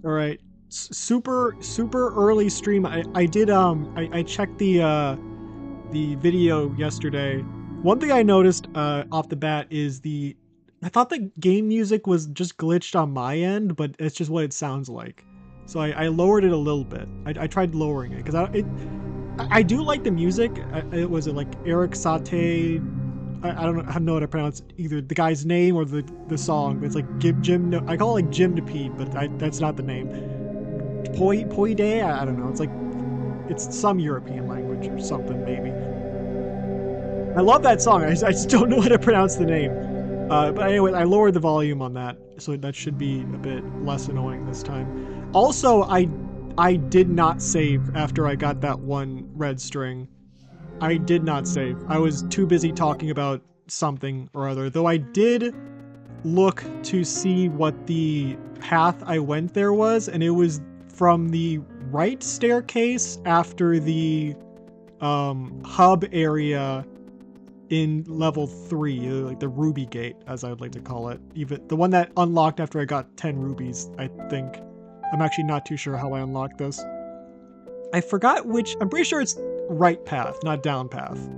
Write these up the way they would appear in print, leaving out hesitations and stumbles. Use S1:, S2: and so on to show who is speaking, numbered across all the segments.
S1: All right. Super early stream. I did I checked the video yesterday. One thing I noticed off the bat is I thought the game music was just glitched on my end, but it's just what it sounds like. So I lowered it a little bit. I tried lowering it because I do like the music. It was like Eric Satie. I don't know how to pronounce either the guy's name or the song. But it's like Jim. I call it like Jim DePede, but that's not the name. Poi Day. I don't know. It's some European language or something maybe. I love that song. I just don't know how to pronounce the name. But anyway, I lowered the volume on that, so that should be a bit less annoying this time. Also, I did not save after I got that one red string. I did not save. I was too busy talking about something or other, though I did look to see what the path I went there was, and it was from the right staircase after the hub area in level 3, like the ruby gate, as I would like to call it. Even the one that unlocked after I got 10 rubies, I think. I'm actually not too sure how I unlocked this. I forgot which. I'm pretty sure it's right path, not down path.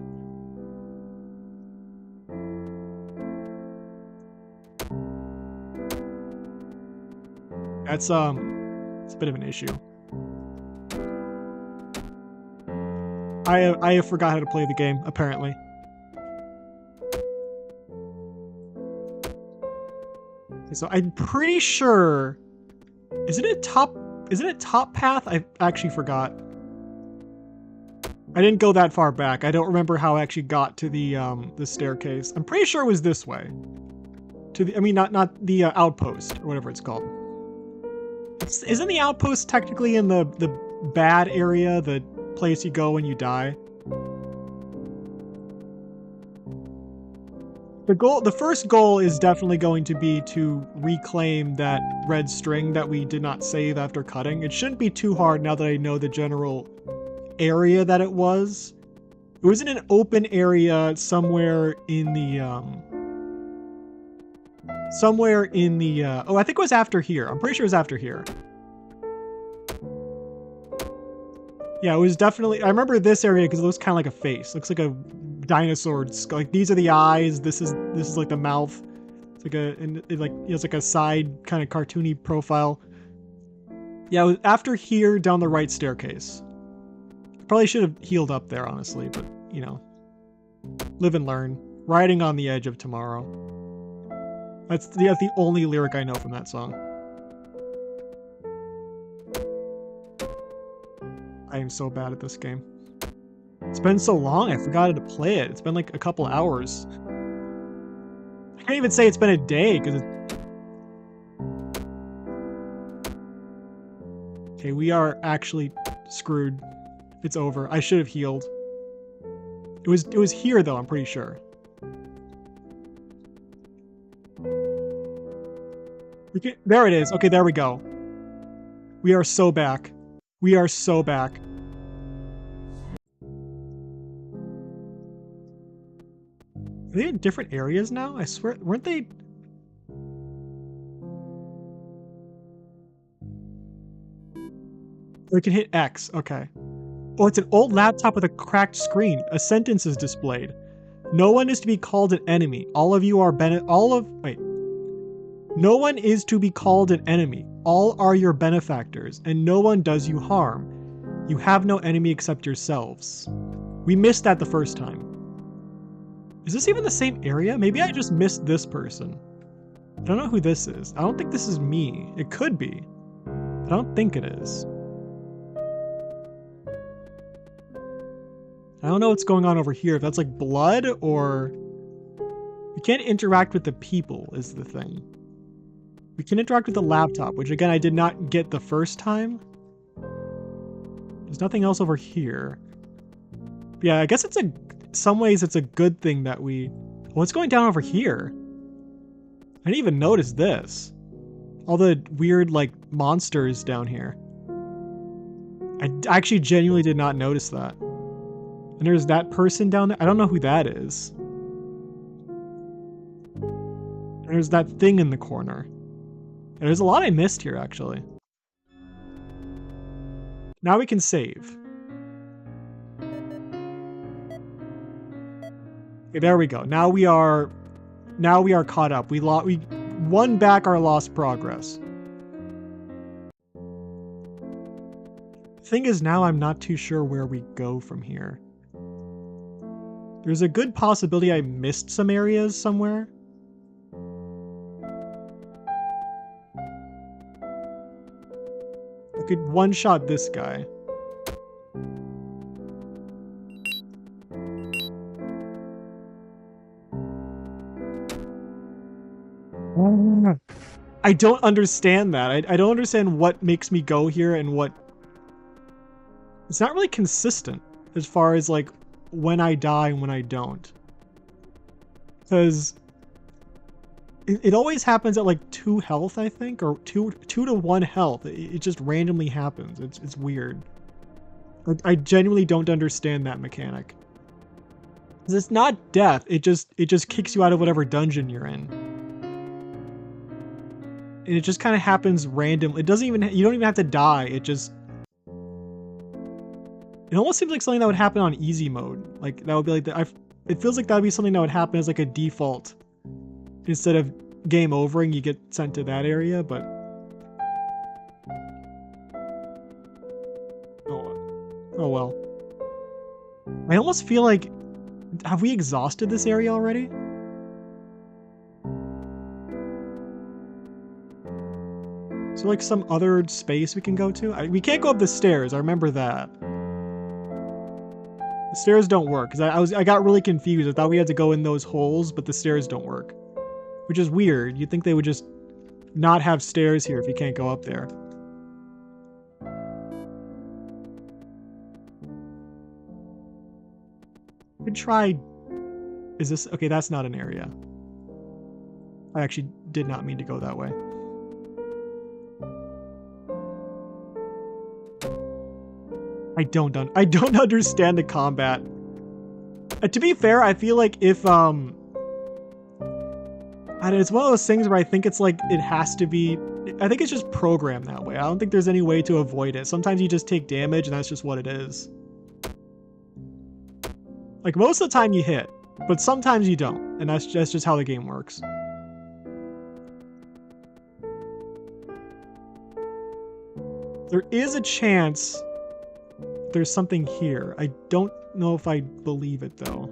S1: That's it's a bit of an issue. I forgot how to play the game, apparently. So I'm pretty sure, isn't it top path? I actually forgot. I didn't go that far back. I don't remember how I actually got to the staircase. I'm pretty sure it was this way. I mean, not the outpost or whatever it's called. Isn't the outpost technically in the bad area, the place you go when you die? The first goal is definitely going to be to reclaim that red string that we did not save after cutting. It shouldn't be too hard now that I know the general area that it was. It was in an open area somewhere in the oh, I think it was after here. I'm pretty sure it was after here. Yeah, it was definitely, I remember this area because it looks kind of like a face. It looks like a dinosaur skull. Like, these are the eyes. This is like the mouth. It's like it's like a side kind of cartoony profile. Yeah, it was after here down the right staircase. Probably should have healed up there, honestly, but you know, live and learn. Riding on the edge of tomorrow. That's the only lyric I know from that song. I am so bad at this game. It's been so long, I forgot how to play it. It's been like a couple hours. I can't even say it's been a day, because it's... Okay, we are actually screwed. It's over. I should have healed. It was here, though, I'm pretty sure. There it is. Okay, there we go. We are so back. We are so back. Are they in different areas now? I swear, weren't they? We can hit X. Okay. Oh, it's an old laptop with a cracked screen. A sentence is displayed. No one is to be called an enemy. All of you are wait. No one is to be called an enemy. All are your benefactors, and no one does you harm. You have no enemy except yourselves. We missed that the first time. Is this even the same area? Maybe I just missed this person. I don't know who this is. I don't think this is me. It could be. I don't think it is. I don't know what's going on over here. If that's like blood or... We can't interact with the people is the thing. We can interact with the laptop, which again I did not get the first time. There's nothing else over here. But yeah, I guess it's some ways it's a good thing that we... What's going down over here? I didn't even notice this. All the weird, like, monsters down here. I actually genuinely did not notice that. And there's that person down there. I don't know who that is. And there's that thing in the corner. And there's a lot I missed here, actually. Now we can save. Okay, there we go. Now we are caught up. We won back our lost progress. Thing is, now I'm not too sure where we go from here. There's a good possibility I missed some areas somewhere. I could one-shot this guy. I don't understand that. I don't understand what makes me go here and what... It's not really consistent as far as, like, when I die and when I don't. Because it always happens at, like, 2 health, I think, or 2 to 1 health. It just randomly happens. It's weird. I genuinely don't understand that mechanic. Because it's not death. It just kicks you out of whatever dungeon you're in. And it just kind of happens randomly. It doesn't even, you don't even have to die. It almost seems like something that would happen on easy mode. Like, that would be like it feels like that would be something that would happen as like a default. Instead of game overing, you get sent to that area, but... Oh well. I almost feel like... Have we exhausted this area already? Is there like some other space we can go to? We can't go up the stairs, I remember that. The stairs don't work, because I got really confused. I thought we had to go in those holes, but the stairs don't work. Which is weird. You'd think they would just not have stairs here if you can't go up there. We could try... Is this... Okay, that's not an area. I actually did not mean to go that way. I don't understand the combat. To be fair, I feel like if, it's one of those things where I think it's like, it has to be, I think it's just programmed that way. I don't think there's any way to avoid it. Sometimes you just take damage and that's just what it is. Like, most of the time you hit, but sometimes you don't. And that's just how the game works. There is a chance there's something here. I don't know if I believe it though.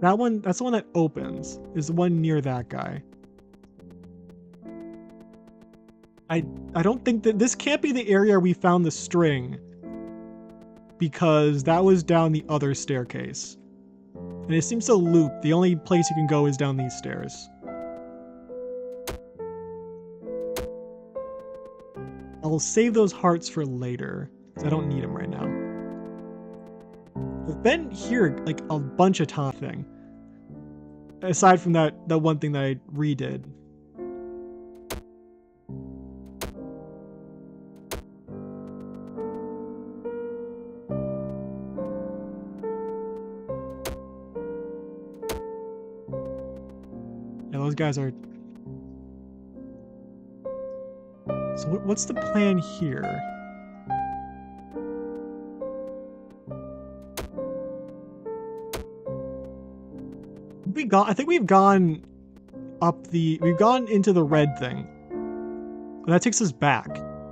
S1: That one, that's the one that opens, is the one near that guy. I don't think that this can't be the area we found the string, because that was down the other staircase. And it seems to loop. The only place you can go is down these stairs. I'll save those hearts for later, because I don't need them right now. I've been here like a bunch of times thing. Aside from that one thing that I redid. Yeah, those guys are... So what's the plan here? I think we've gone up the... We've gone into the red thing. And that takes us back,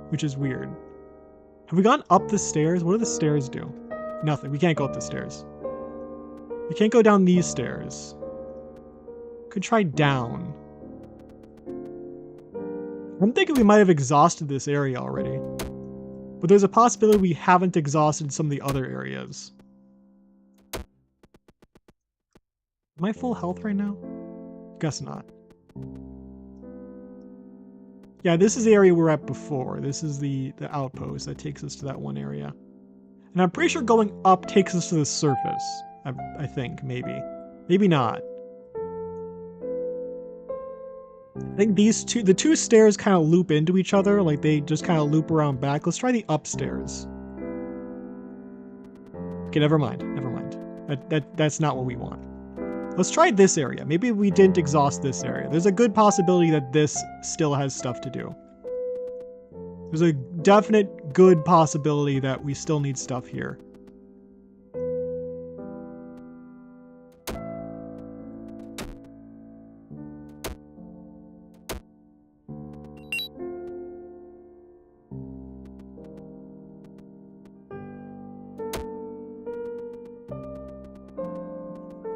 S1: which is weird. Have we gone up the stairs? What do the stairs do? Nothing. We can't go up the stairs. We can't go down these stairs. Could try down. I'm thinking we might have exhausted this area already. But there's a possibility we haven't exhausted some of the other areas. Am I full health right now? Guess not. Yeah, this is the area we were at before. This is the outpost that takes us to that one area. And I'm pretty sure going up takes us to the surface. I think, maybe. Maybe not. I think the two stairs kind of loop into each other, like they just kind of loop around back. Let's try the upstairs. Okay, never mind. That's not what we want. Let's try this area. Maybe we didn't exhaust this area. There's a good possibility that this still has stuff to do. There's a definite good possibility that we still need stuff here.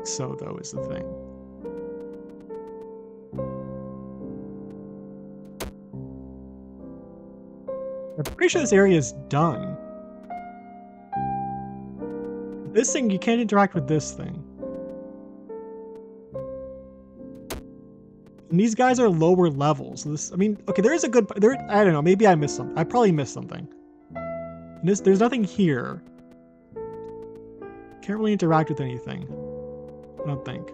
S1: So, though, is the thing. I'm pretty sure this area is done. This thing, you can't interact with this thing. And these guys are lower levels. So this, I mean, okay, there is a good, I don't know, maybe I missed something. I probably missed something. There's nothing here. Can't really interact with anything. I don't think.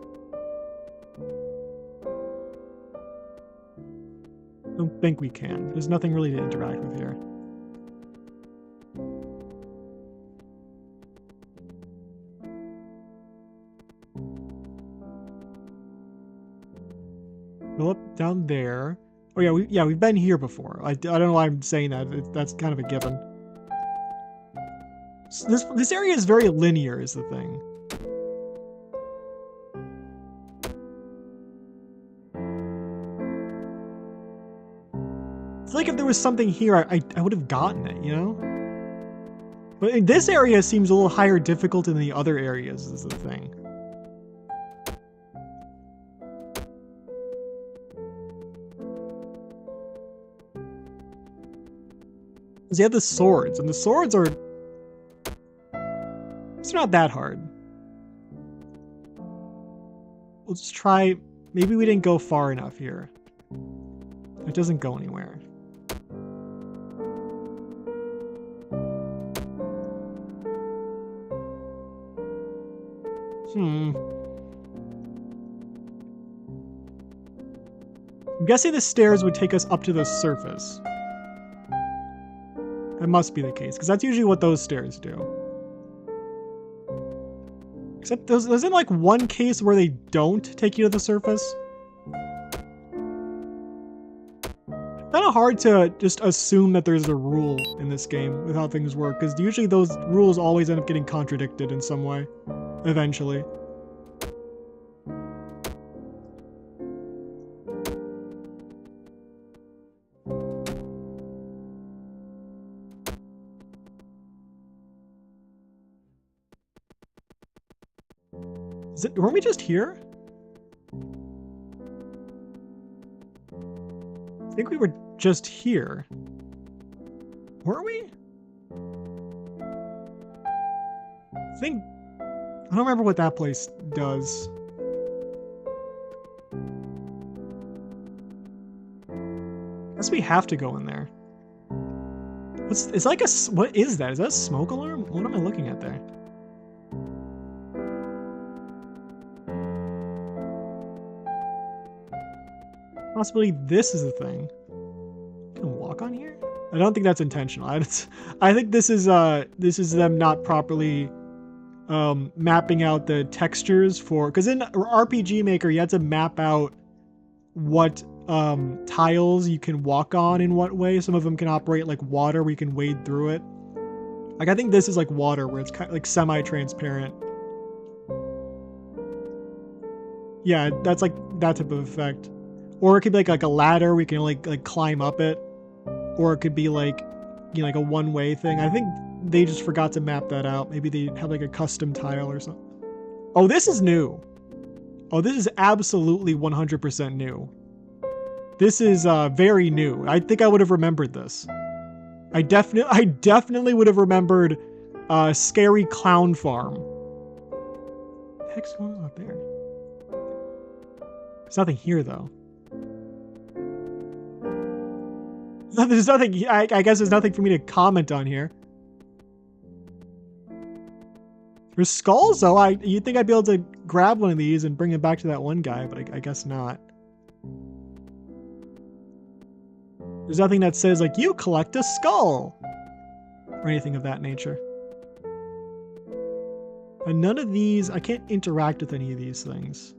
S1: I don't think we can. There's nothing really to interact with here. Go up down there. Oh yeah, we've been here before. I don't know why I'm saying that. That's kind of a given. So this area is very linear, is the thing. It's like if there was something here, I would have gotten it, you know? But this area seems a little higher difficult than the other areas, is the thing. Because you have the swords, and the swords are... It's not that hard. We'll just try... Maybe we didn't go far enough here. It doesn't go anywhere. I'm guessing the stairs would take us up to the surface. That must be the case, because that's usually what those stairs do. Except there's in like one case where they don't take you to the surface. Kind of hard to just assume that there's a rule in this game with how things work, because usually those rules always end up getting contradicted in some way, eventually. Weren't we just here? I think we were just here. Were we? I don't remember what that place does. Guess we have to go in there. It's like what is that? Is that a smoke alarm? What am I looking at there? Possibly this is the thing. Can I walk on here? I don't think that's intentional. I think this is them not properly mapping out the textures for, because in RPG Maker you had to map out what tiles you can walk on in what way. Some of them can operate like water where you can wade through it. Like I think this is like water where it's kind of like semi-transparent. Yeah, that's like that type of effect. Or it could be like a ladder, we can like climb up it. Or it could be like, you know, like a one-way thing. I think they just forgot to map that out. Maybe they have like a custom tile or something. Oh, this is new. Oh, this is absolutely 100% new. This is very new. I think I would have remembered this. I definitely would have remembered Scary Clown Farm. What the heck's going on out there? There's nothing here though. There's nothing, I guess there's nothing for me to comment on here. There's skulls though. You'd think I'd be able to grab one of these and bring it back to that one guy, but I guess not. There's nothing that says like, you collect a skull! Or anything of that nature. And none of these, I can't interact with any of these things.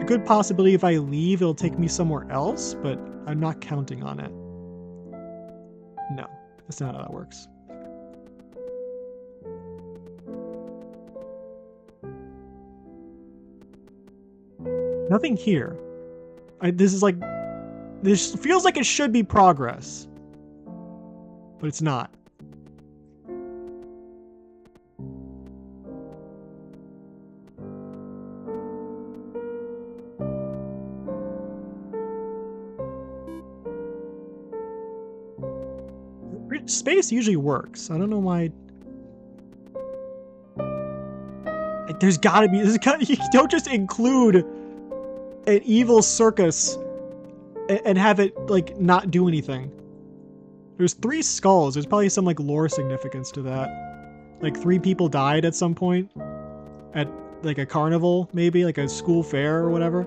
S1: a good possibility if I leave, it'll take me somewhere else, but I'm not counting on it. No, that's not how that works. Nothing here. This feels like it should be progress, but it's not. Space usually works. I don't know why. Like, there's gotta be. You don't just include an evil circus and have it like not do anything. There's 3 skulls. There's probably some like lore significance to that. Like 3 people died at some point at like a carnival, maybe like a school fair or whatever.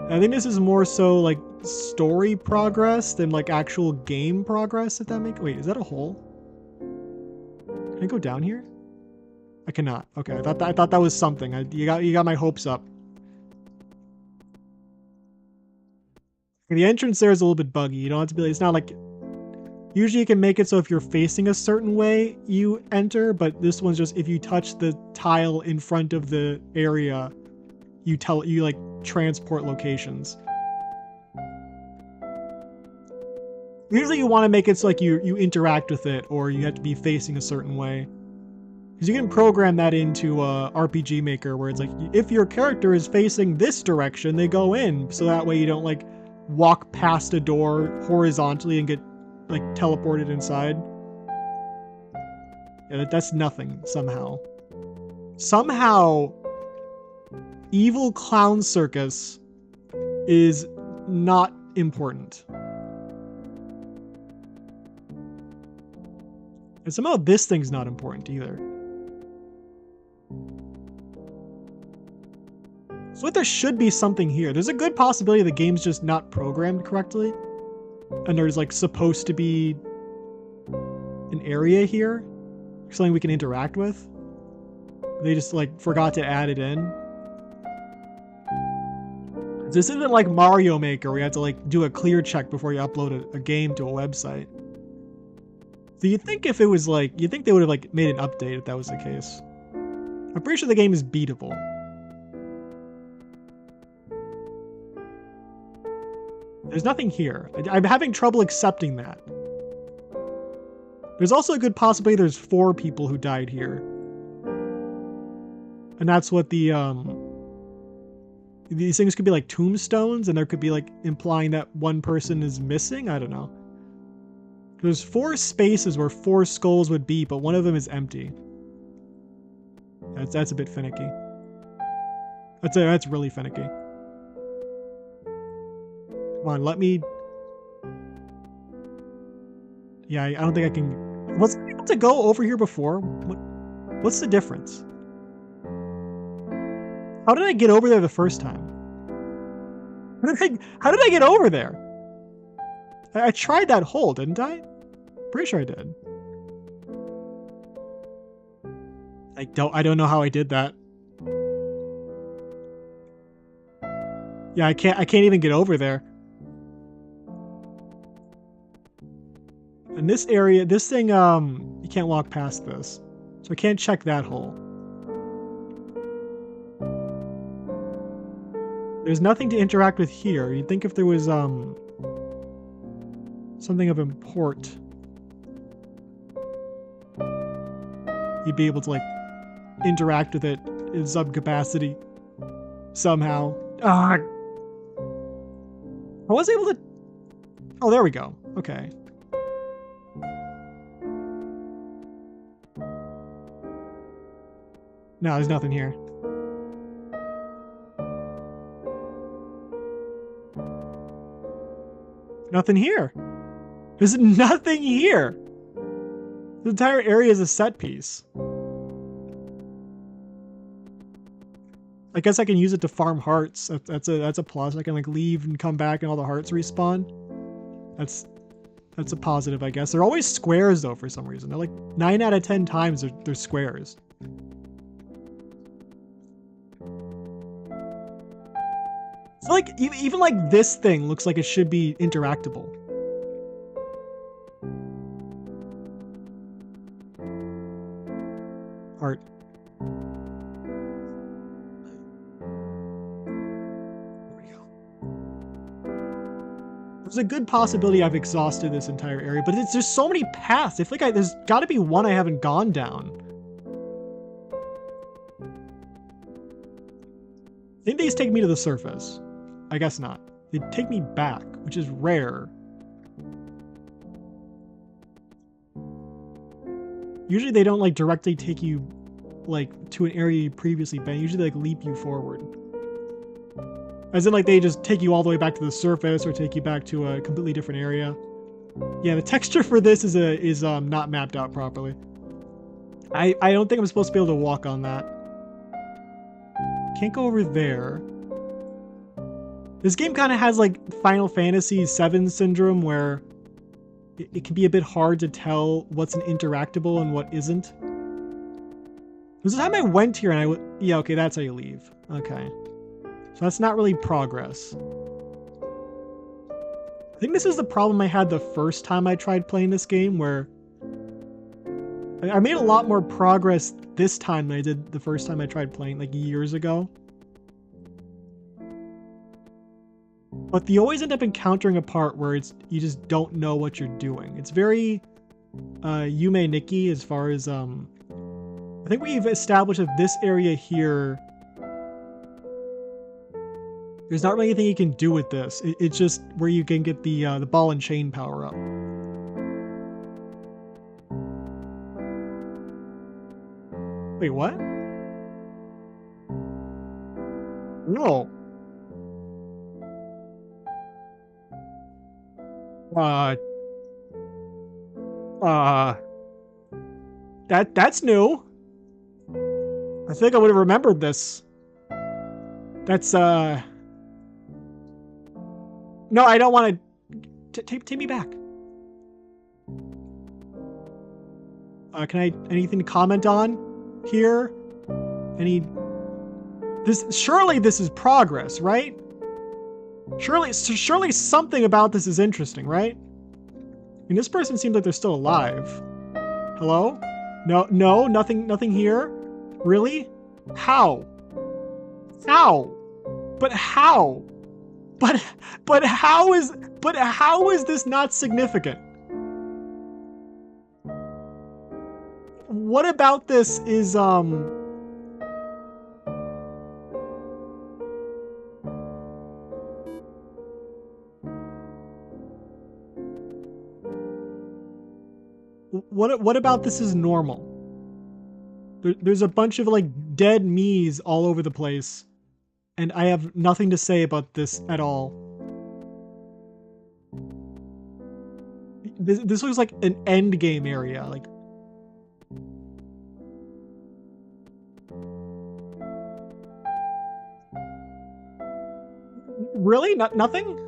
S1: I think this is more so like story progress than like actual game progress, if that makes... Wait, is that a hole? Can I go down here? I cannot. Okay, I thought that was something. You got my hopes up. The entrance there is a little bit buggy. You don't have to be... It's not like... Usually you can make it so if you're facing a certain way, you enter, but this one's just if you touch the tile in front of the area, you like transport locations. Usually you want to make it so like you interact with it, or you have to be facing a certain way. Because you can program that into RPG Maker, where it's like, if your character is facing this direction, they go in, so that way you don't like walk past a door horizontally and get like teleported inside. Yeah, that's nothing somehow. Somehow, Evil Clown Circus is not important. And somehow this thing's not important either. So there should be something here. There's a good possibility the game's just not programmed correctly. And there's like supposed to be an area here. Something we can interact with. They just like forgot to add it in. This isn't like Mario Maker where you have to like do a clear check before you upload a game to a website. So you'd think if it was like, you'd think they would have like made an update if that was the case. I'm pretty sure the game is beatable. There's nothing here. I'm having trouble accepting that. There's also a good possibility there's 4 people who died here. And that's what the, these things could be like tombstones, and there could be like implying that one person is missing? I don't know. There's 4 spaces where 4 skulls would be, but one of them is empty. That's a bit finicky. That's really finicky. Come on, let me... Yeah, I don't think I can... Was I able to go over here before? What's the difference? How did I get over there the first time? How did I get over there? I tried that hole, didn't I? Pretty sure I did. I don't know how I did that. Yeah, I can't even get over there. And this area, this thing, you can't walk past this. So I can't check that hole. There's nothing to interact with here. You'd think if there was, something of import, you'd be able to, like, interact with it in some capacity. Somehow. I was able to... Oh, there we go. Okay. No, there's nothing here. Nothing here. There's nothing here. The entire area is a set piece. I guess I can use it to farm hearts. That's a plus. I can like leave and come back and all the hearts respawn. That's a positive, I guess. They're always squares though for some reason. They're like 9 out of 10 times they're squares. So like even like this thing looks like it should be interactable. Art. There we go. There's a good possibility I've exhausted this entire area, but there's just so many paths. I feel like there's got to be one I haven't gone down. I think these take me to the surface. I guess not. They take me back, which is rare. Usually they don't like directly take you like to an area you previously been. Usually they like leap you forward. As in like they just take you all the way back to the surface or take you back to a completely different area. Yeah, the texture for this is not mapped out properly. I don't think I'm supposed to be able to walk on that. Can't go over there. This game kind of has like Final Fantasy VII syndrome where it can be a bit hard to tell what's an interactable and what isn't. This is the time I went here and yeah, okay, that's how you leave. Okay. So that's not really progress. I think this is the problem I had the first time I tried playing this game, where I made a lot more progress this time than I did the first time I tried playing, like years ago. But you always end up encountering a part where you just don't know what you're doing. It's very Yume Nikki as far as I think we've established that this area here, there's not really anything you can do with this. It's just where you can get the ball and chain power up. Wait, what? No. That's new. I think I would have remembered this. That's, no, I don't want to... Take me back. Can I... Anything to comment on here? Surely this is progress, right? Surely something about this is interesting, right? I mean, this person seems like they're still alive. Hello? No, nothing here? Really? How? How? But how? But how is this not significant? What about this is what about this is normal? There's a bunch of like dead me's all over the place, and I have nothing to say about this at all. This looks like an end game area, like. Really? Nothing?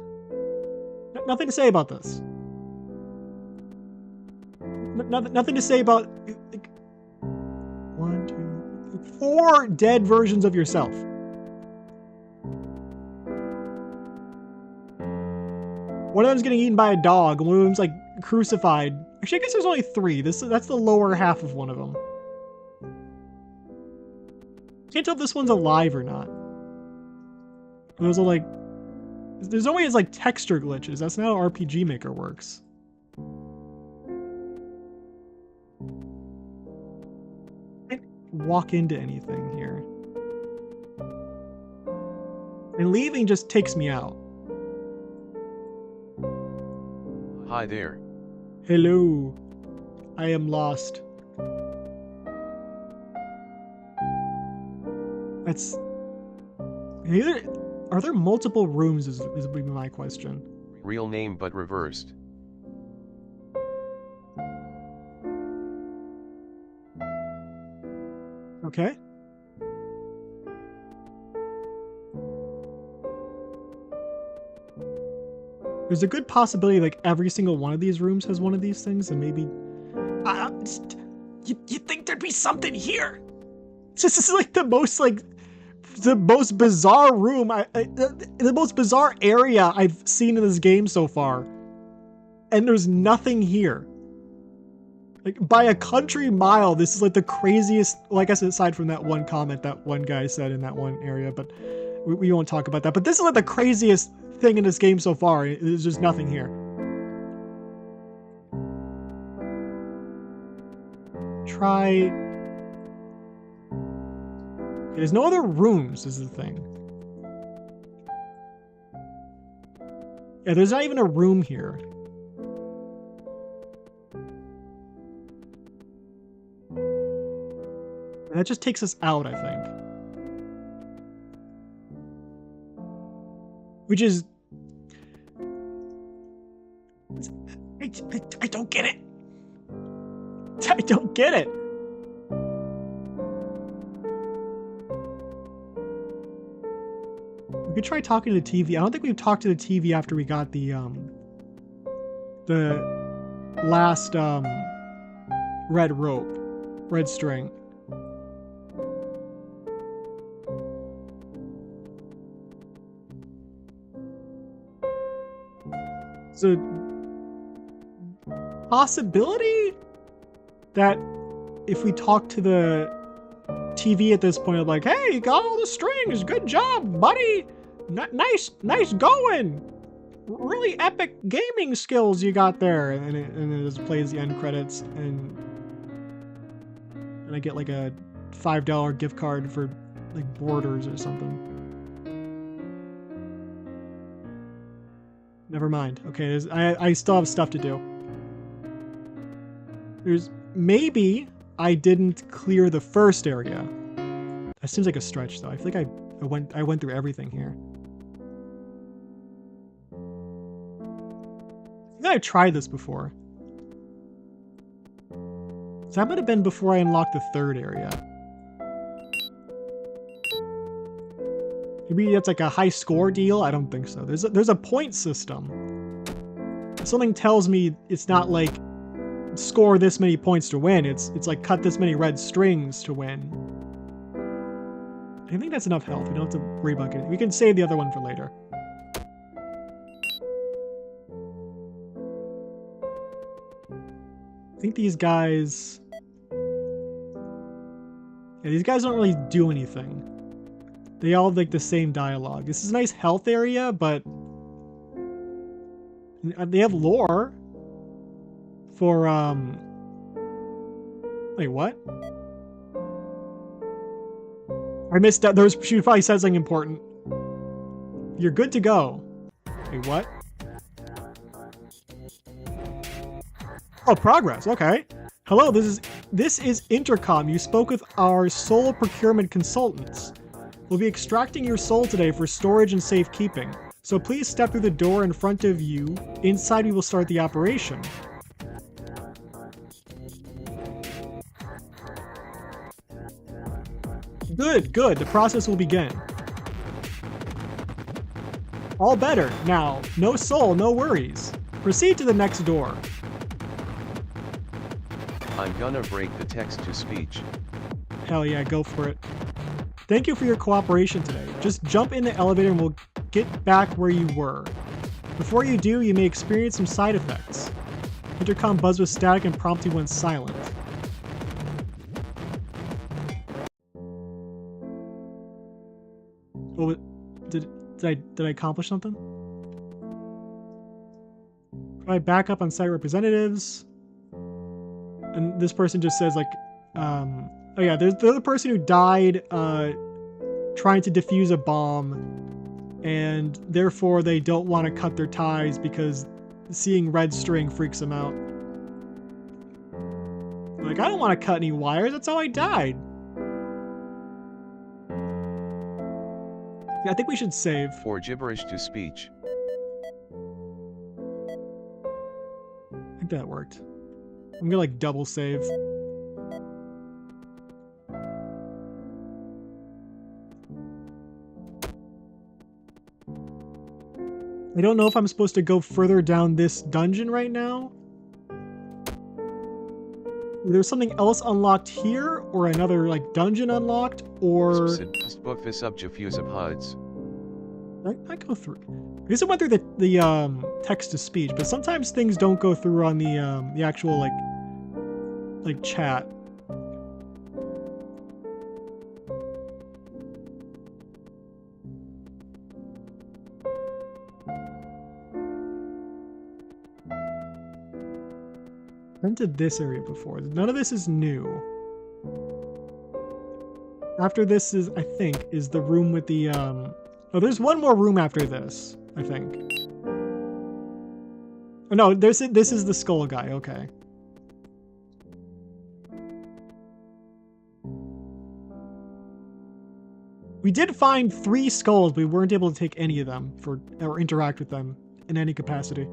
S1: Nothing to say about this. Nothing to say about... Like, 1, 2, 4 dead versions of yourself. One of them's getting eaten by a dog, and one of them's like crucified. Actually, I guess there's only 3. That's the lower half of one of them. Can't tell if this one's alive or not. Those are like... There's always like texture glitches. That's not how RPG Maker works. Can't walk into anything here. And leaving just takes me out.
S2: Hi there.
S1: Hello. I am lost. That's... Are there multiple rooms is would be my question.
S2: Real name but reversed.
S1: Okay. There's a good possibility like every single one of these rooms has one of these things, and maybe... you think there'd be something here? This is like the most like the most bizarre room, the most bizarre area I've seen in this game so far. And there's nothing here. Like, by a country mile, this is like the craziest, well, I guess aside from that one comment that one guy said in that one area, but we won't talk about that. But this is like the craziest thing in this game so far. There's just nothing here. Try... There's no other rooms, is the thing. Yeah, there's not even a room here. And that just takes us out, I think. Which is... I don't get it. I don't get it. We could try talking to the TV. I don't think we've talked to the TV after we got the last red string. So, possibility that if we talk to the TV at this point, like, hey, you got all the strings, good job, buddy, nice going, really epic gaming skills you got there, and it just plays the end credits, and I get like a $5 gift card for like Borders or something. Never mind. Okay, I still have stuff to do. Maybe I didn't clear the first area. That seems like a stretch, though. I feel like I went through everything here. I think I've tried this before. So that might have been before I unlocked the third area. Maybe it's like a high score deal? I don't think so. There's a point system. Something tells me it's not like score this many points to win. It's like cut this many red strings to win. I think that's enough health. We don't have to worry about it. We can save the other one for later. I think these guys... Yeah, these guys don't really do anything. They all have like the same dialogue. This is a nice health area, but they have lore for wait, what? I missed that. She probably said something important. You're good to go. Wait, what? Oh, progress. Okay. Hello, this is Intercom. You spoke with our soul procurement consultants. We'll be extracting your soul today for storage and safekeeping. So please step through the door in front of you. Inside we will start the operation. Good, good. The process will begin. All better. Now, no soul, no worries. Proceed to the next door.
S2: I'm gonna break the text-to-speech.
S1: Hell yeah, go for it. Thank you for your cooperation today. Just jump in the elevator and we'll get back where you were. Before you do, you may experience some side effects. Intercom buzzed with static and promptly went silent. Oh, did I accomplish something? Try back up on site representatives. And this person just says like, oh yeah, there's the other person who died trying to defuse a bomb, and therefore they don't want to cut their ties because seeing red string freaks them out. Like, I don't want to cut any wires, that's how I died. Yeah, I think we should save.
S2: For gibberish to speech.
S1: I think that worked. I'm gonna like double save. I don't know if I'm supposed to go further down this dungeon right now. there's something else unlocked here, or another like dungeon unlocked, or
S2: Book this up Jaffusa pods.
S1: I go through. I guess I went through the text to speech, but sometimes things don't go through on the actual like chat. I've been to this area before. None of this is new. After this is, I think, is the room with the oh, there's one more room after this, I think. Oh no, this is the skull guy, okay. We did find 3 skulls, but we weren't able to take any of them or interact with them in any capacity.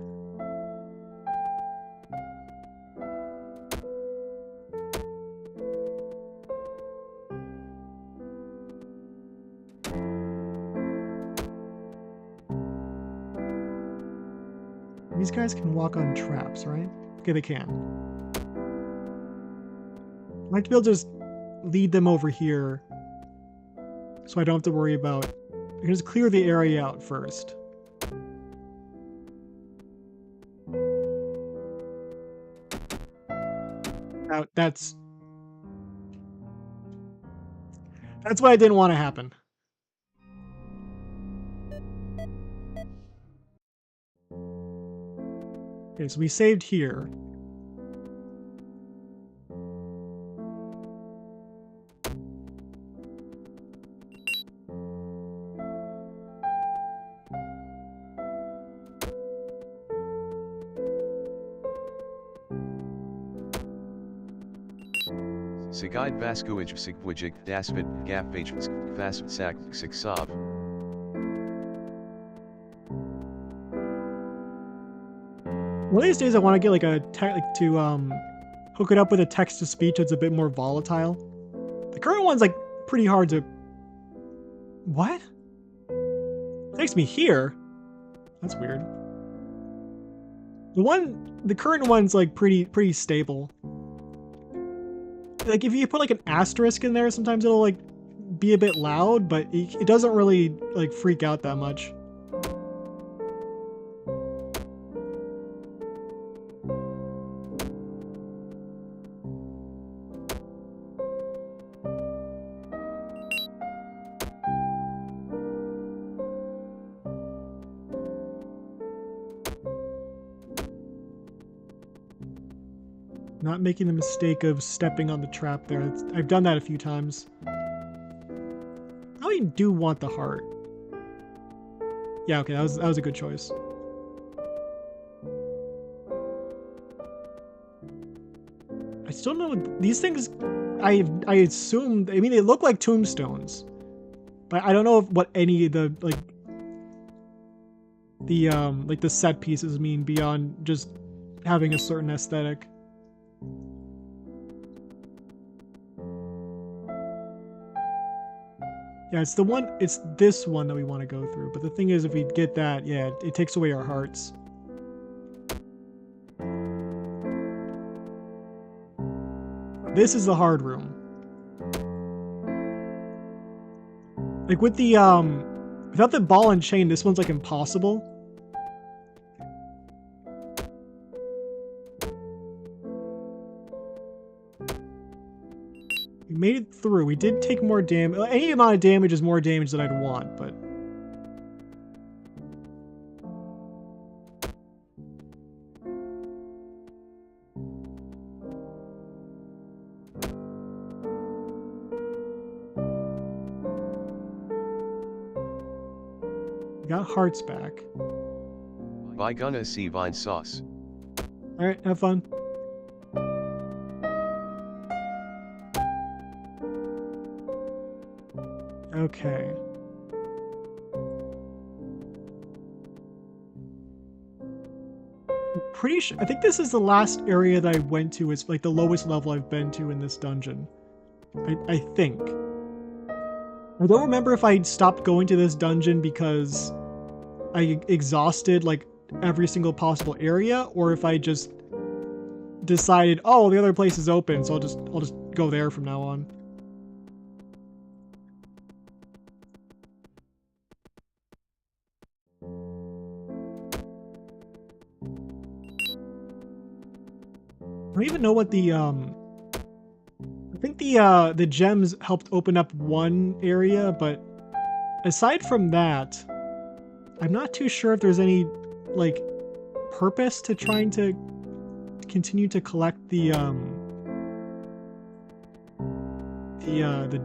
S1: These guys can walk on traps, right? Okay, they can. I like to be able to just lead them over here so I don't have to worry about... I can just clear the area out first. That's what I didn't want to happen. Okay, so we saved here.
S2: Sigide Vaskuij Sigwajik Dasvid Gapvage Vas Sak Siksav.
S1: One of these days I want to get like hook it up with a text to speech that's a bit more volatile. The current one's like pretty hard to... What? It takes me here? That's weird. The current one's like pretty stable. Like if you put like an asterisk in there, sometimes it'll like be a bit loud, but it doesn't really like freak out that much. Not making the mistake of stepping on the trap there. I've done that a few times. I really do want the heart. Yeah, okay, that was a good choice. I still know these things. I assume. I mean, they look like tombstones, but I don't know what any of the the set pieces mean beyond just having a certain aesthetic. Yeah, it's this one that we want to go through, but the thing is, if we get that, yeah, it takes away our hearts. This is the hard room. Like with the, without the ball and chain, this one's like impossible. We made it through. We did take more damage. Any amount of damage is more damage than I'd want, but... We got hearts back.
S2: By gonna see vine sauce.
S1: Alright, have fun. Okay. I'm pretty sure. I think this is the last area that I went to. Is like the lowest level I've been to in this dungeon. I think. I don't remember if I stopped going to this dungeon because I exhausted like every single possible area, or if I just decided, oh, the other place is open, so I'll just go there from now on. I don't even know what the I think the gems helped open up one area, but aside from that, I'm not too sure if there's any like purpose to trying to continue to collect the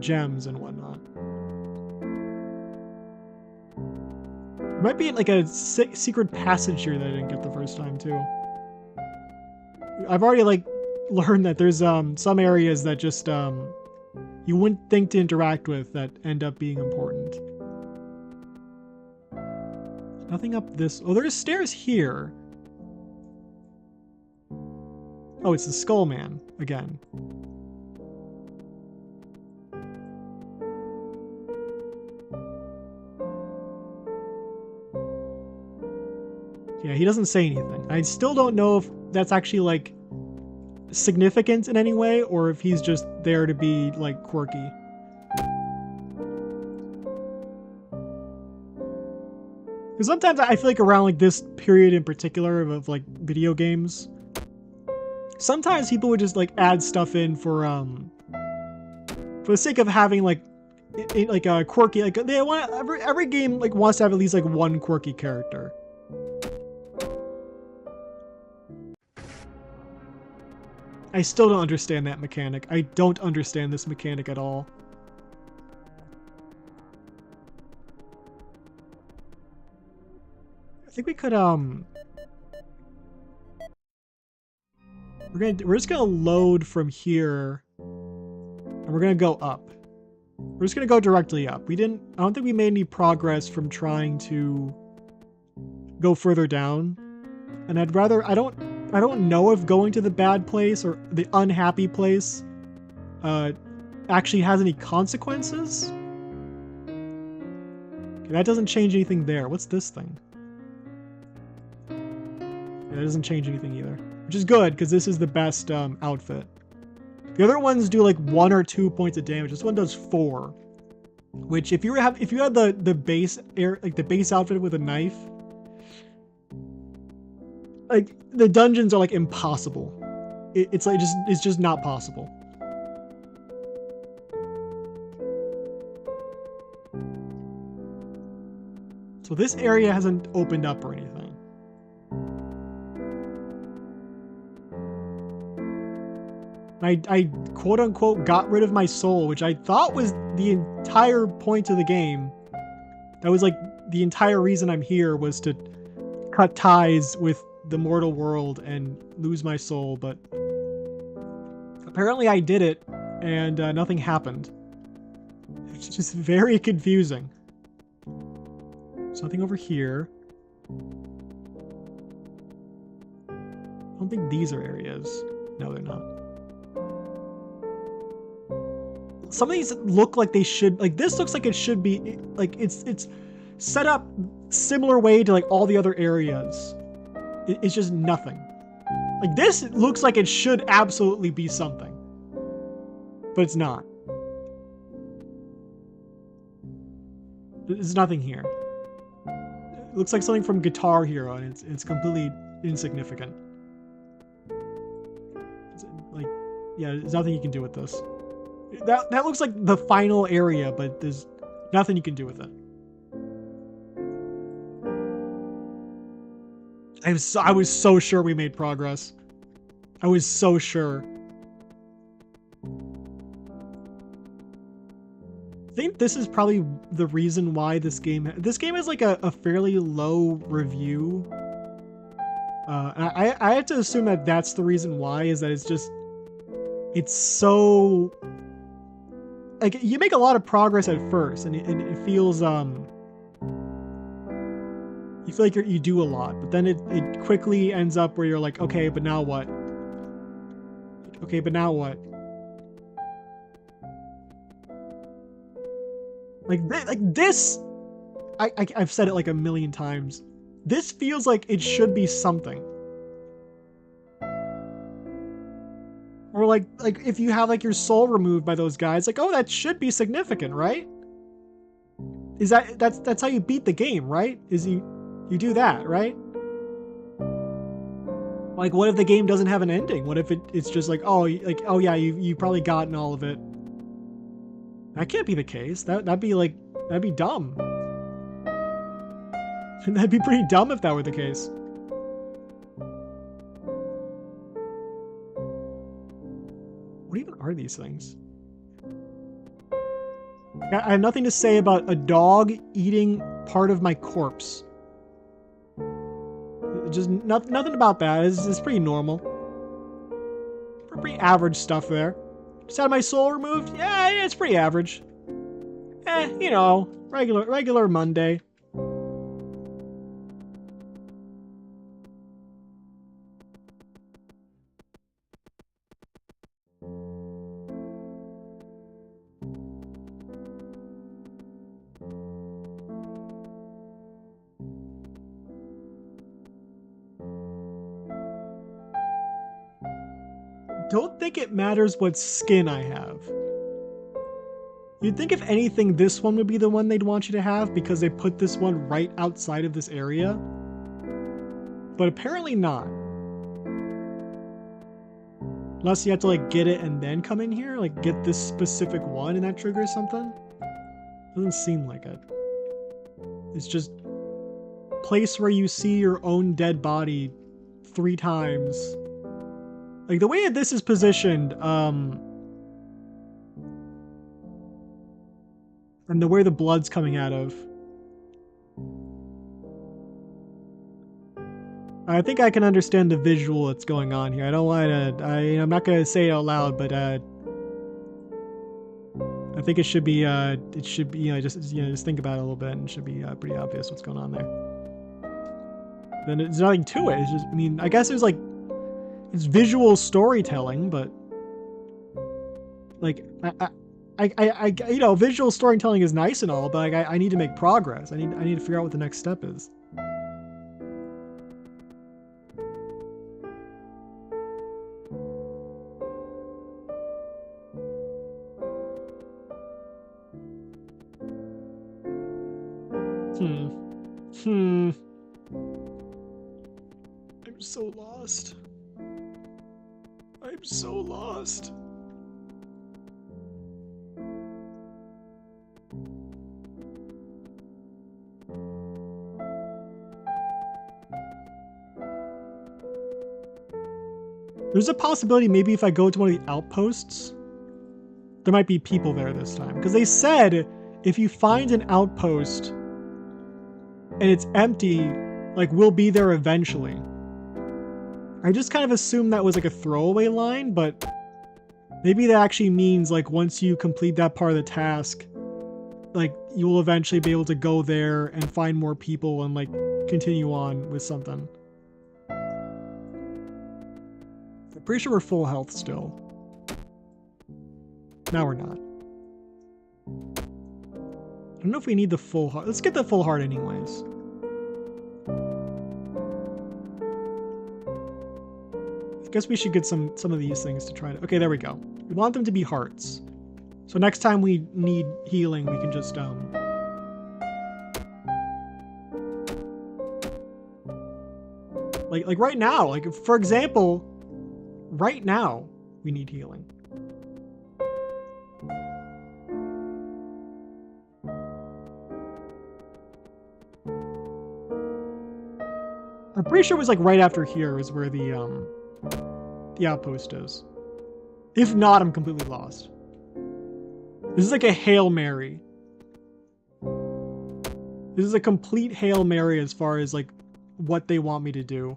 S1: gems and whatnot. There might be like a secret passage here that I didn't get the first time too. I've already like learned that there's some areas that just you wouldn't think to interact with that end up being important. Nothing up this. Oh, there's stairs here. Oh, it's the Skull Man again. Yeah, he doesn't say anything. I still don't know if that's actually like significant in any way or if he's just there to be like quirky. Because sometimes I feel like around like this period in particular of like video games, sometimes people would just like add stuff in for the sake of having like a quirky, like they want every game like wants to have at least like one quirky character. I still don't understand that mechanic. I don't understand this mechanic at all. I think we could we're just gonna load from here and we're gonna go up. We're just gonna go directly up. I don't think we made any progress from trying to go further down. And I don't know if going to the bad place or the unhappy place actually has any consequences. Okay, that doesn't change anything there. What's this thing? Yeah, that doesn't change anything either. Which is good, because this is the best outfit. The other ones do like 1 or 2 points of damage. This one does 4. Which if you had the base outfit with a knife, like the dungeons are like impossible. It's just not possible. So this area hasn't opened up or anything. I quote unquote got rid of my soul, which I thought was the entire point of the game. That was like the entire reason I'm here, was to cut ties with the mortal world and lose my soul, but apparently I did it and nothing happened. It's just very confusing. There's nothing over here. I don't think these are areas. No, they're not. Some of these look like they should, like this looks like it should be, like it's set up similar way to like all the other areas. It's just nothing. Like this looks like it should absolutely be something, but it's not. There's nothing here. It looks like something from Guitar Hero, and it's completely insignificant. It's like, yeah, there's nothing you can do with this. That looks like the final area, but there's nothing you can do with it. I was so sure we made progress. I was so sure. I think this is probably the reason why this game has like a fairly low review. I have to assume that that's the reason why, is that it's so, like, you make a lot of progress at first, and it feels you feel like you do a lot, but then it quickly ends up where you're like, okay, but now what? Okay, but now what? Like this, I've said it like a million times. This feels like it should be something. Or like if you have like your soul removed by those guys, like, oh, that should be significant, right? Is that's how you beat the game, right? Is you do that, right? Like, what if the game doesn't have an ending? What if it's just like, oh yeah, you've probably gotten all of it. That can't be the case. That'd be dumb. That'd be pretty dumb if that were the case. What even are these things? I have nothing to say about a dog eating part of my corpse. Just nothing about that. It's pretty normal. Pretty average stuff there. Just had my soul removed? Yeah, it's pretty average. You know, regular Monday. Don't think it matters what skin I have. You'd think if anything, this one would be the one they'd want you to have because they put this one right outside of this area. But apparently not. Unless you have to like get it and then come in here, like get this specific one and that triggers something. Doesn't seem like it. It's just place where you see your own dead body 3 times. Like the way that this is positioned, and the way the blood's coming out of. I think I can understand the visual that's going on here. I don't want to, I'm not going to say it out loud, but I think it should be, just think about it a little bit and it should be pretty obvious what's going on there. Then there's nothing to it. It's just, I mean, I guess there's like, it's visual storytelling, but like, I you know, visual storytelling is nice and all, but like, I need to make progress. I need to figure out what the next step is. I'm so lost. I'm so lost. There's a possibility maybe if I go to one of the outposts, there might be people there this time. Because they said if you find an outpost and it's empty, like, we'll be there eventually. I just kind of assumed that was like a throwaway line, but maybe that actually means like once you complete that part of the task, like you will eventually be able to go there and find more people and like continue on with something. I'm pretty sure we're full health still. Now we're not. I don't know if we need the full heart. Let's get the full heart anyways. I guess we should get some of these things to try to... Okay, there we go. We want them to be hearts. So next time we need healing, we can just, Like right now, like, for example, right now, we need healing. I'm pretty sure it was like right after here is where the outpost is. If not, I'm completely lost. This is like a Hail Mary. This is a complete Hail Mary as far as like what they want me to do.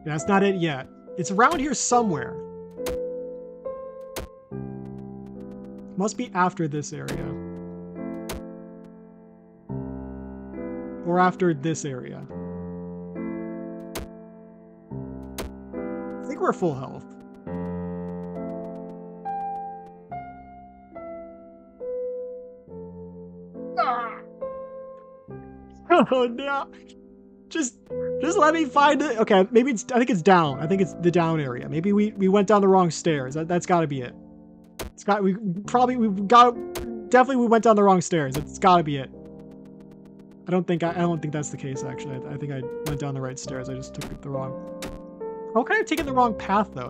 S1: That's not it yet. It's around here somewhere. Must be after this area. Or after this area. I think we're full health. Oh no. Just let me find it. Okay, maybe I think it's down. I think it's the down area. Maybe we went down the wrong stairs. That's got to be it. We went down the wrong stairs. It's got to be it. I don't think that's the case actually. I think I went down the right stairs. I just took it the wrong. How can I have taken the wrong path though?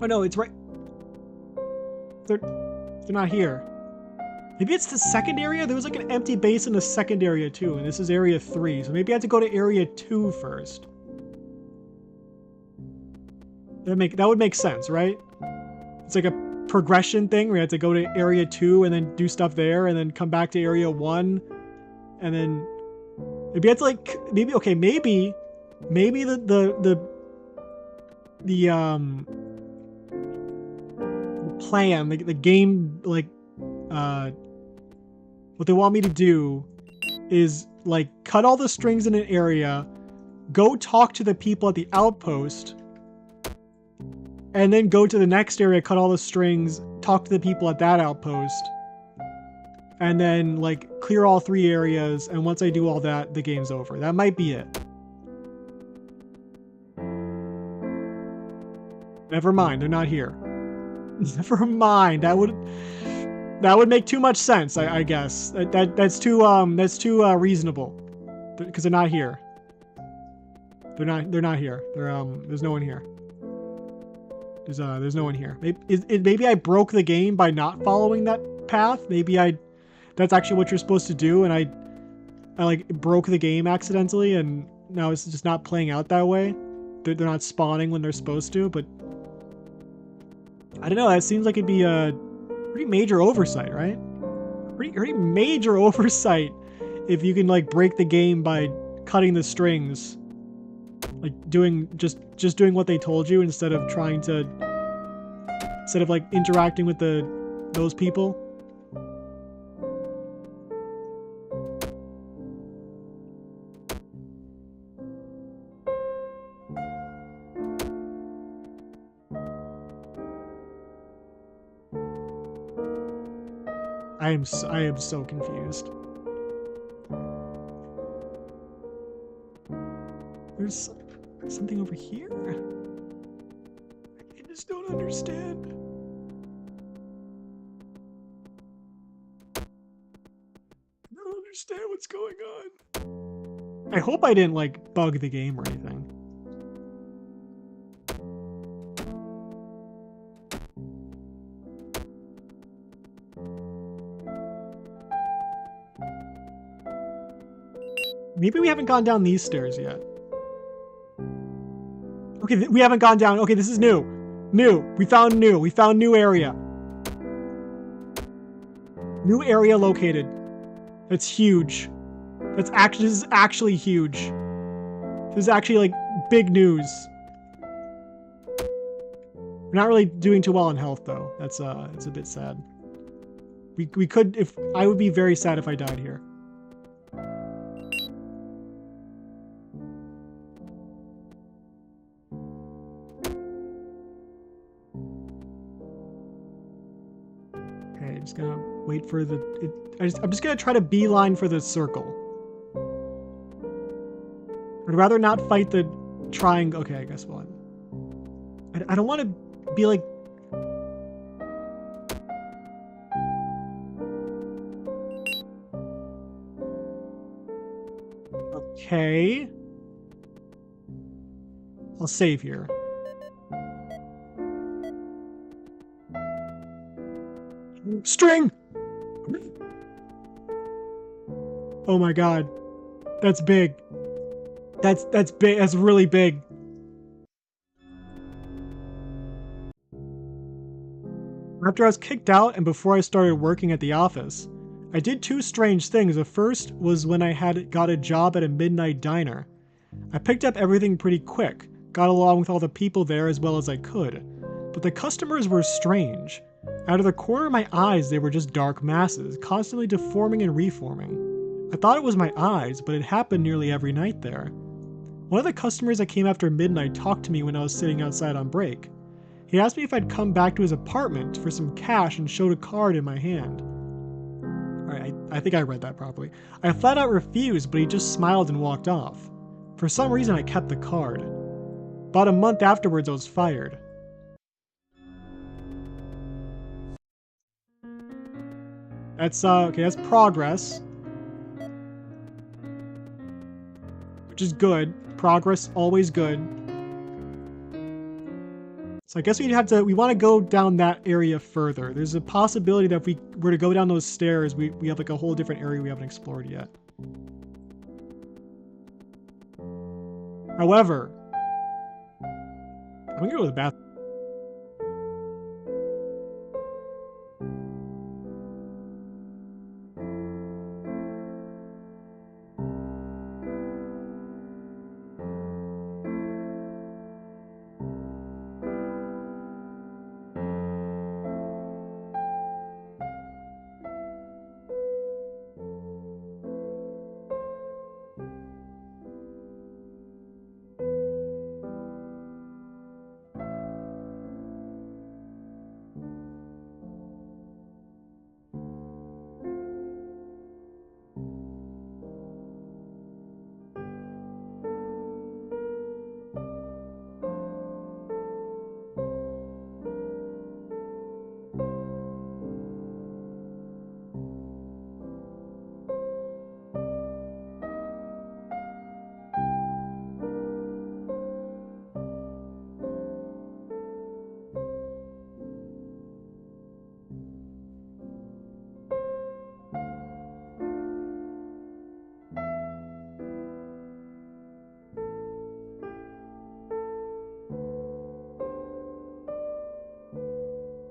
S1: Oh no, it's right. They're not here. Maybe it's the second area? There was like an empty base in the second area too, and this is area 3. So maybe I have to go to area 2 first. That would make sense, right? It's like a progression thing where you have to go to area 2 and then do stuff there and then come back to area 1 and then maybe it's like maybe the plan, the game, like what they want me to do is like cut all the strings in an area, go talk to the people at the outpost, and then go to the next area, cut all the strings, talk to the people at that outpost, and then like clear all 3 areas, and once I do all that, the game's over. That might be it. Never mind, they're not here. Never mind. That would make too much sense, I guess. That's too reasonable, because they're not here. They're not here. There's no one here. There's no one here. Maybe I broke the game by not following that path. That's actually what you're supposed to do, and I like broke the game accidentally, and now it's just not playing out that way. They're not spawning when they're supposed to, but I don't know. That seems like it'd be a pretty major oversight, right? Pretty major oversight if you can like break the game by cutting the strings, like doing just doing what they told you instead of like interacting with those people. I am so confused. There's something over here. I just don't understand. I don't understand what's going on. I hope I didn't like bug the game or anything. Maybe we haven't gone down these stairs yet. Okay, we haven't gone down. Okay, this is new. We found new area. New area located. That's huge. This is actually huge. This is actually like big news. We're not really doing too well in health though. It's a bit sad. We could, I would be very sad if I died here. Just gonna wait for I'm just gonna try to beeline for the circle. I'd rather not fight the triangle. Okay, I guess we'll. I don't want to be like. Okay. I'll save here. String! Oh my god. That's big. That's big. That's really big. After I was kicked out and before I started working at the office, I did 2 strange things. The first was when I got a job at a midnight diner. I picked up everything pretty quick, got along with all the people there as well as I could, but the customers were strange. Out of the corner of my eyes, they were just dark masses, constantly deforming and reforming. I thought it was my eyes, but it happened nearly every night there. One of the customers that came after midnight talked to me when I was sitting outside on break. He asked me if I'd come back to his apartment for some cash and showed a card in my hand. I think I read that properly. I flat out refused, but he just smiled and walked off. For some reason, I kept the card. About a month afterwards, I was fired. That's, okay, that's progress. Which is good. Progress, always good. So I guess we want to go down that area further. There's a possibility that if we were to go down those stairs, we have like a whole different area we haven't explored yet. However, I'm gonna go to the bathroom.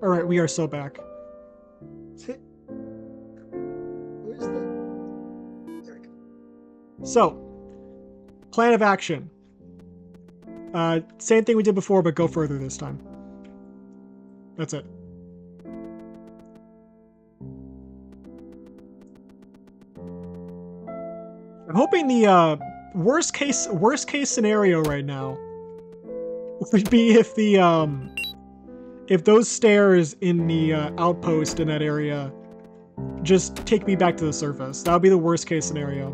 S1: All right, we are so back. Where's the... There we go. So, plan of action. Same thing we did before, but go further this time. That's it. I'm hoping the worst case scenario right now would be if those stairs in the outpost in that area just take me back to the surface. That would be the worst case scenario.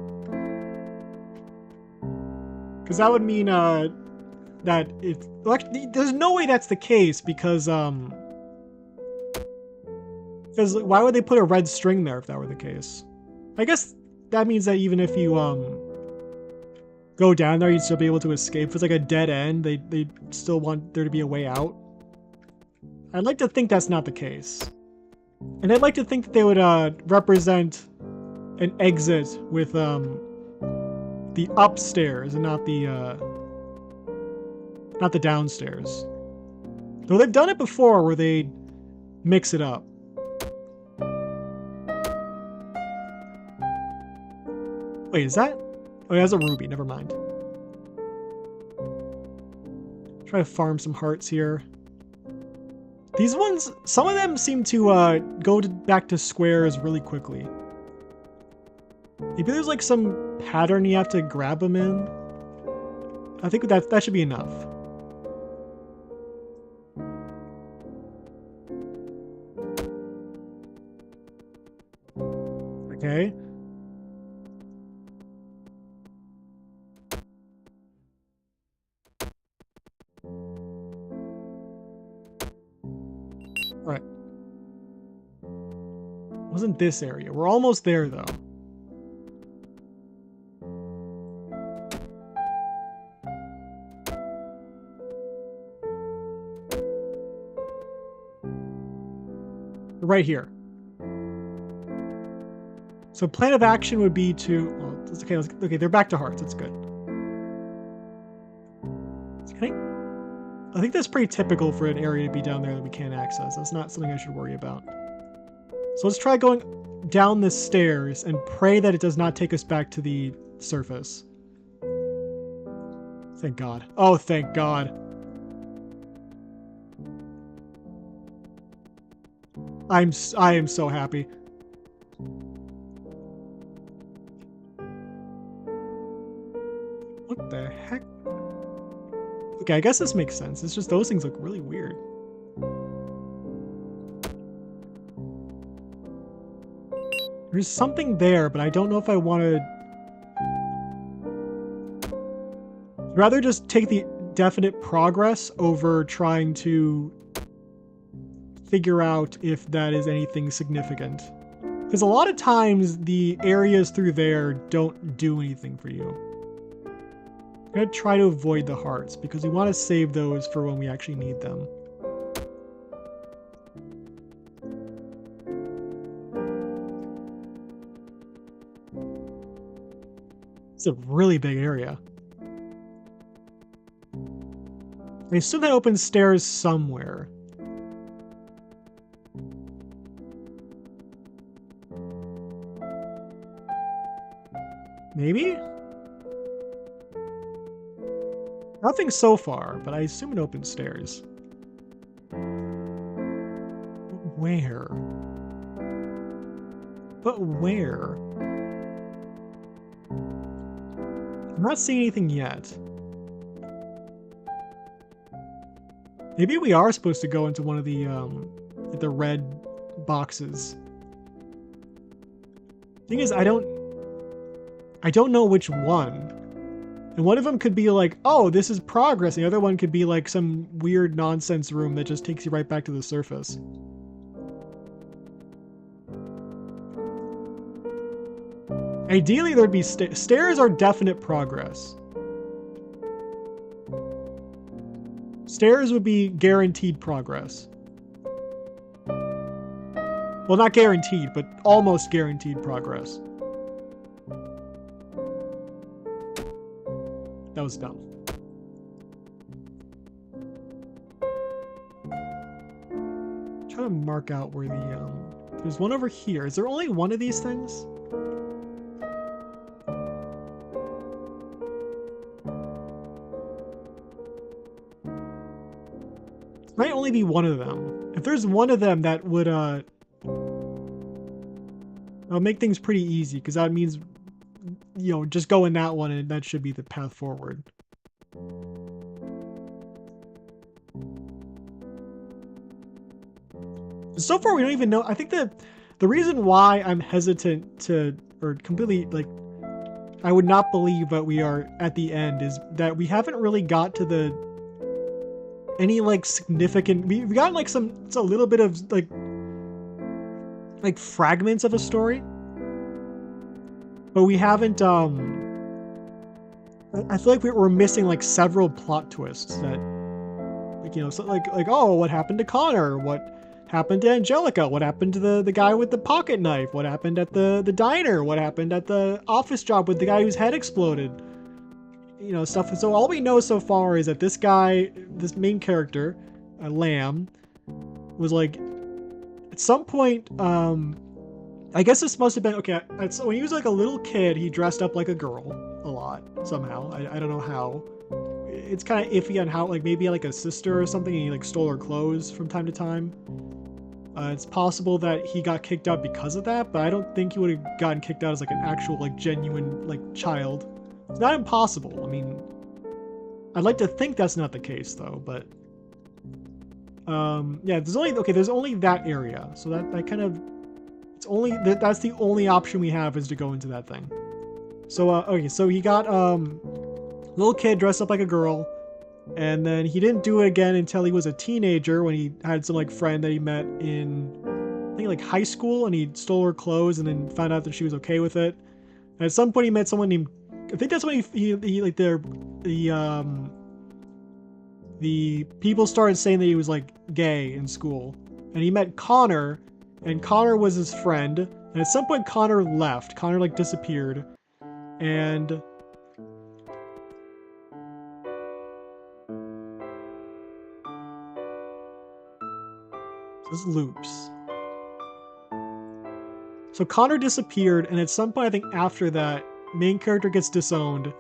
S1: Because that would mean that if... Actually, there's no way that's the case because why would they put a red string there if that were the case? I guess that means that even if you go down there, you'd still be able to escape. If it's like a dead end, they still want there to be a way out. I'd like to think that's not the case. And I'd like to think that they would represent an exit with the upstairs and not the downstairs. Though they've done it before where they mix it up. Wait, is that? Oh, that's a ruby, never mind. Try to farm some hearts here. These ones, some of them seem to go back to squares really quickly. Maybe there's like some pattern you have to grab them in. I think that should be enough. Okay. Alright. Wasn't this area. We're almost there, though. Right here. So plan of action would be to... Well, it's okay, okay, they're back to hearts. That's good. I think that's pretty typical for an area to be down there that we can't access. That's not something I should worry about. So let's try going down the stairs and pray that it does not take us back to the surface. Thank God. Oh, thank God. I am so happy. What the heck? Okay, I guess this makes sense. It's just those things look really weird. There's something there, but I don't know if I want to... rather just take the definite progress over trying to figure out if that is anything significant. Because a lot of times the areas through there don't do anything for you. I'm going to try to avoid the hearts because we want to save those for when we actually need them. It's a really big area. I assume that opens stairs somewhere. Maybe? Nothing so far, but I assume it opens stairs. Where? But where? I'm not seeing anything yet. Maybe we are supposed to go into one of the red boxes. Thing is, I don't know which one. And one of them could be like, oh, this is progress. And the other one could be like some weird nonsense room that just takes you right back to the surface. Ideally, there'd be stairs are definite progress. Stairs would be guaranteed progress. Well, not guaranteed, but almost guaranteed progress. That was dumb. I'm trying to mark out where the, there's one over here. Is there only one of these things? It might only be one of them. If there's one of them, that would, that'll make things pretty easy, because that means, you know, just go in that one and that should be the path forward. So far, we don't even know. I think the reason why I'm hesitant to, or completely, like, I would not believe that we are at the end is that we haven't really got to the, any, like, significant, we've got, like, it's a little bit of, like fragments of a story. But we haven't, I feel like we're missing, like, several plot twists that, like, you know, so like, oh, what happened to Connor? What happened to Angelica? What happened to the guy with the pocket knife? What happened at the diner? What happened at the office job with the guy whose head exploded? You know, stuff. So all we know so far is that this guy, this main character, Lamb, was, like, at some point, I guess this must have been, okay, so when he was like a little kid, he dressed up like a girl a lot, somehow. I don't know how. It's kind of iffy on how, like, maybe like a sister or something, and he, like, stole her clothes from time to time. It's possible that he got kicked out because of that, but I don't think he would have gotten kicked out as, like, an actual, like, genuine, like, child. It's not impossible. I mean, I'd like to think that's not the case, though, but... yeah, there's only that area, so that kind of... that's the only option we have, is to go into that thing. So, okay, so he got, little kid dressed up like a girl, and then he didn't do it again until he was a teenager, when he had some, like, friend that he met in, I think, like, high school, and he stole her clothes and then found out that she was okay with it. And at some point he met someone named, I think that's when he like, the people started saying that he was, like, gay in school. And he met Connor, and Connor was his friend, and at some point Connor left. Connor, like, disappeared, and this loops. So Connor disappeared, and at some point, I think after that, main character gets disowned,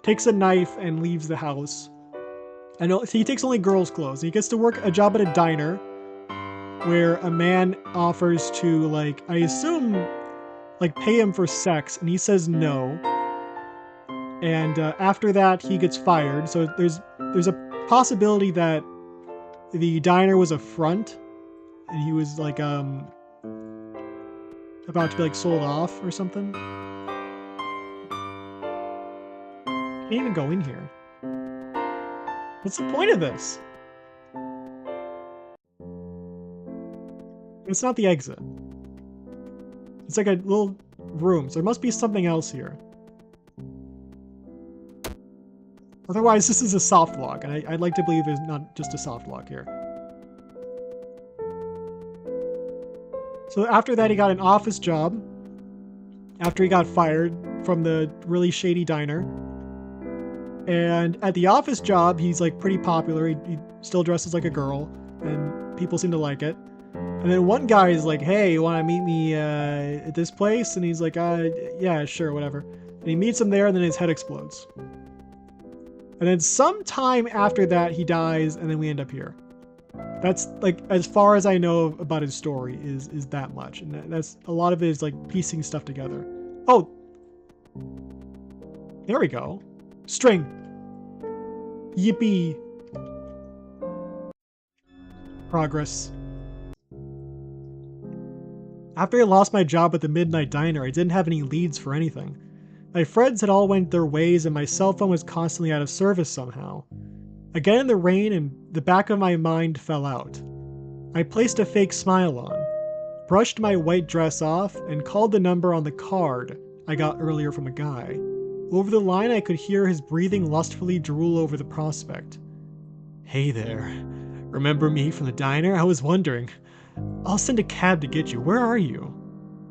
S1: takes a knife and leaves the house. I know, he takes only girls' clothes. He gets to work a job at a diner, where a man offers to, like, I assume, like, pay him for sex, and he says no. And after that, he gets fired. So there's a possibility that the diner was a front, and he was, like, about to be like sold off or something. Can't even go in here. What's the point of this? It's not the exit. It's like a little room, so there must be something else here. Otherwise, this is a soft lock, and I'd like to believe there's not just a soft lock here. So after that, he got an office job. After he got fired from the really shady diner. And at the office job, he's like pretty popular. He still dresses like a girl, and people seem to like it. And then one guy is like, hey, you want to meet me at this place? And he's like, yeah, sure, whatever. And he meets him there, and then his head explodes. And then sometime after that, he dies, and then we end up here. That's, like, as far as I know about his story, is that much. And that's, a lot of it is, like, piecing stuff together. Oh! There we go. String. Yippee. Progress. After I lost my job at the Midnight Diner, I didn't have any leads for anything. My friends had all went their ways and my cell phone was constantly out of service somehow. Again in the rain and the back of my mind fell out. I placed a fake smile on, brushed my white dress off, and called the number on the card I got earlier from a guy. Over the line I could hear his breathing lustfully drool over the prospect. Hey there. Remember me from the diner? I was wondering. I'll send a cab to get you. Where are you?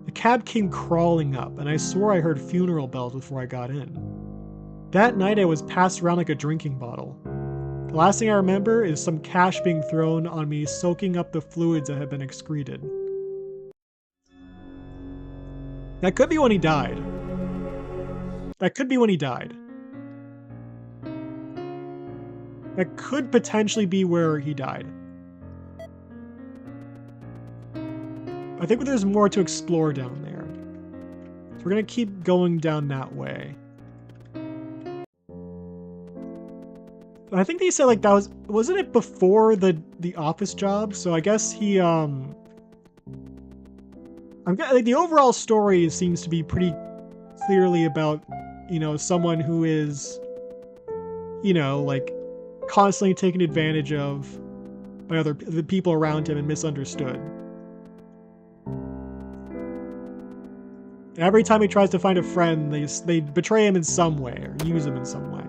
S1: The cab came crawling up, and I swore I heard funeral bells before I got in. That night I was passed around like a drinking bottle. The last thing I remember is some cash being thrown on me, soaking up the fluids that had been excreted. That could be when he died. That could be when he died. That could potentially be where he died. I think there's more to explore down there. So we're gonna keep going down that way. I think they said like that wasn't it before the office job? So I guess he like the overall story seems to be pretty clearly about, you know, someone who is, you know, like constantly taken advantage of by the people around him and misunderstood. Every time he tries to find a friend, they betray him in some way or use him in some way.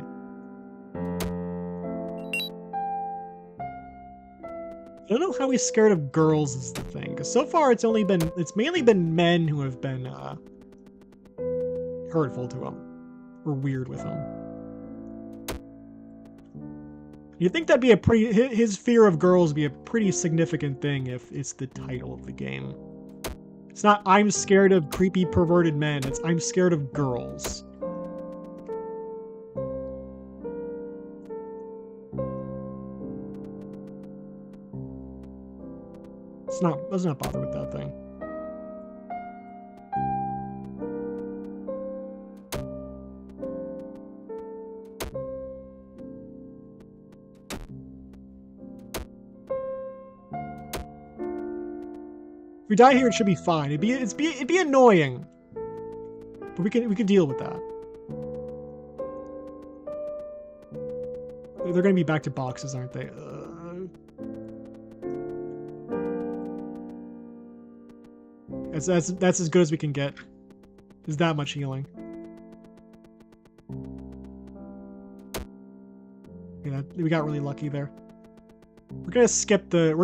S1: I don't know how he's scared of girls is the thing, because so far it's mainly been men who have been hurtful to him or weird with him. You think that'd be his fear of girls would be a pretty significant thing if it's the title of the game. It's not I'm scared of creepy perverted men, it's I'm scared of girls. Let's not bother with that thing. If we die here, it should be fine. It'd be annoying, but we can deal with that. They're gonna be back to boxes, aren't they? That's as good as we can get. There's that much healing. Yeah, we got really lucky there. We're gonna skip the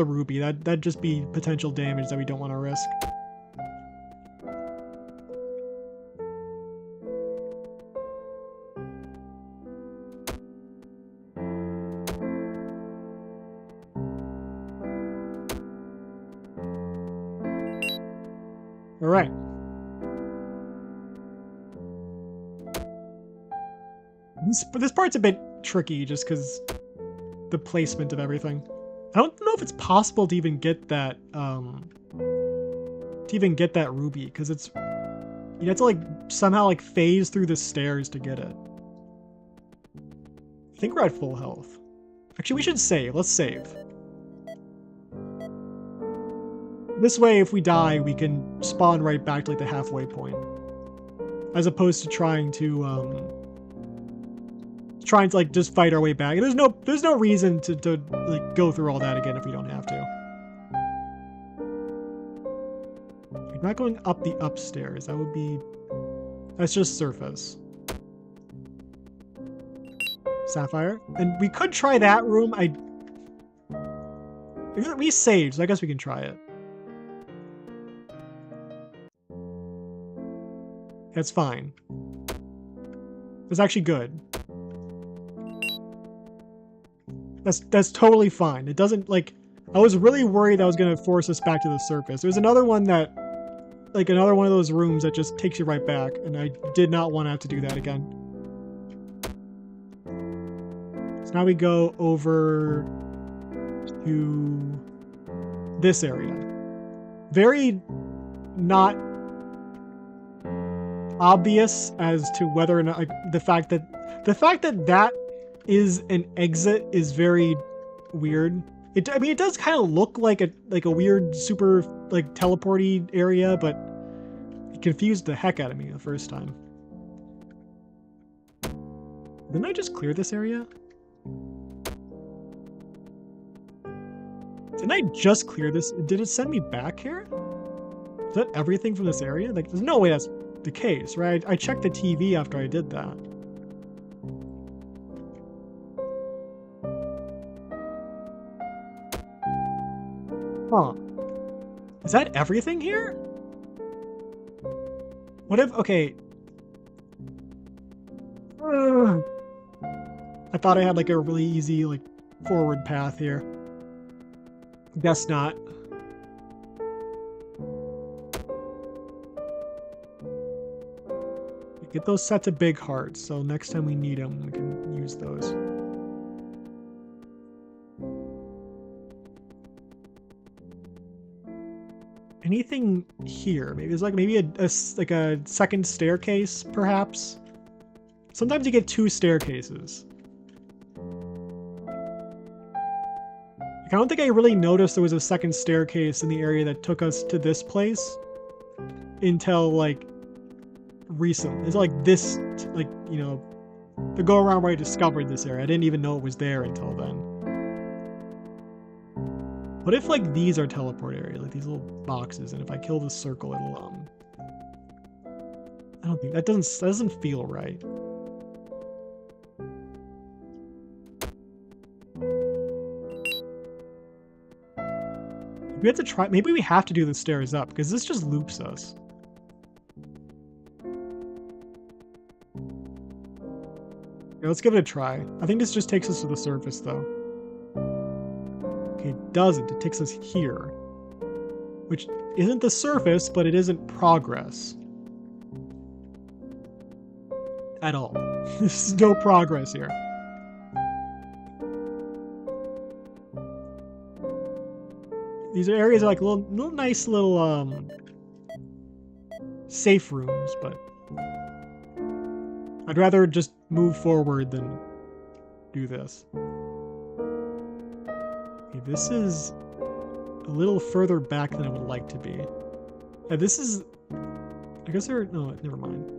S1: ruby. That'd just be potential damage that we don't want to risk. All right. This part's a bit tricky just because the placement of everything. I don't know if it's possible to even get that ruby because it's you have to like somehow like phase through the stairs to get it. I think we're at full health. Actually, we should save. Let's save. This way, if we die, we can spawn right back to like the halfway point, as opposed to trying to like just fight our way back. There's no reason to like go through all that again if we don't have to. We're not going up the upstairs. That's just surface. Sapphire, and we could try that room. We saved, so I guess we can try it. That's fine. It's actually good. That's totally fine. It doesn't, like, I was really worried that was gonna force us back to the surface. There's another one that, like, another one of those rooms that just takes you right back, and I did not want to have to do that again. So now we go over to this area. Very not obvious as to whether or not, like, the fact that that is an exit is very weird. I mean, it does kind of look like a weird super like teleporty area, but it confused the heck out of me the first time. Didn't I just clear this area? Didn't I just clear this? Did it send me back here? Is that everything from this area? Like, there's no way that's the case, right? I checked the TV after I did that. Huh. Is that everything here? What if, okay. I thought I had like a really easy like forward path here. Guess not. Get those set to big hearts, so next time we need them, we can use those. Anything here? Maybe there's like a second staircase, perhaps. Sometimes you get two staircases. I don't think I really noticed there was a second staircase in the area that took us to this place until like recently. It's like this, like, you know, the go around where I discovered this area. I didn't even know it was there until then. What if like these are teleport areas, like these little boxes, and if I kill this circle, it'll I don't think that doesn't feel right. We have to try. Maybe we have to do the stairs up because this just loops us. Okay, let's give it a try. I think this just takes us to the surface though. Okay, it doesn't. It takes us here, which isn't the surface, but it isn't progress at all. There's no progress here. These areas are like little nice little safe rooms, but I'd rather just move forward than do this. Okay, this is a little further back than I would like to be. Yeah, this is, I guess no, never mind.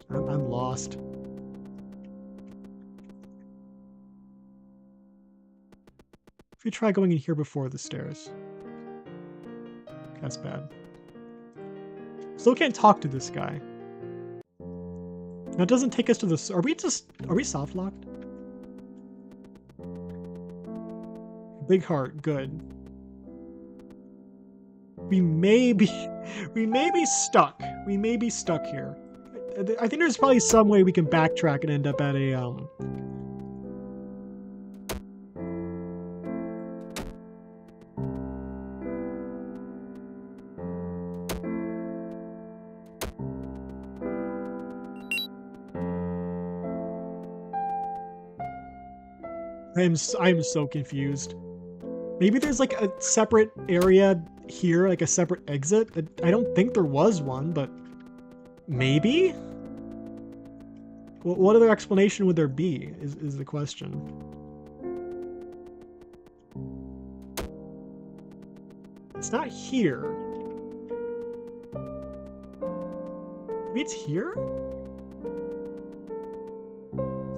S1: I'm lost. If you try going in here before the stairs. That's bad. Still can't talk to this guy. Now it doesn't take us to the... Are we soft locked? Big heart, good. We may be stuck. We may be stuck here. I think there's probably some way we can backtrack and end up at a I'm so confused. Maybe there's like a separate area here, like a separate exit. I don't think there was one, but maybe? What other explanation would there be, is the question. It's not here. Maybe it's here?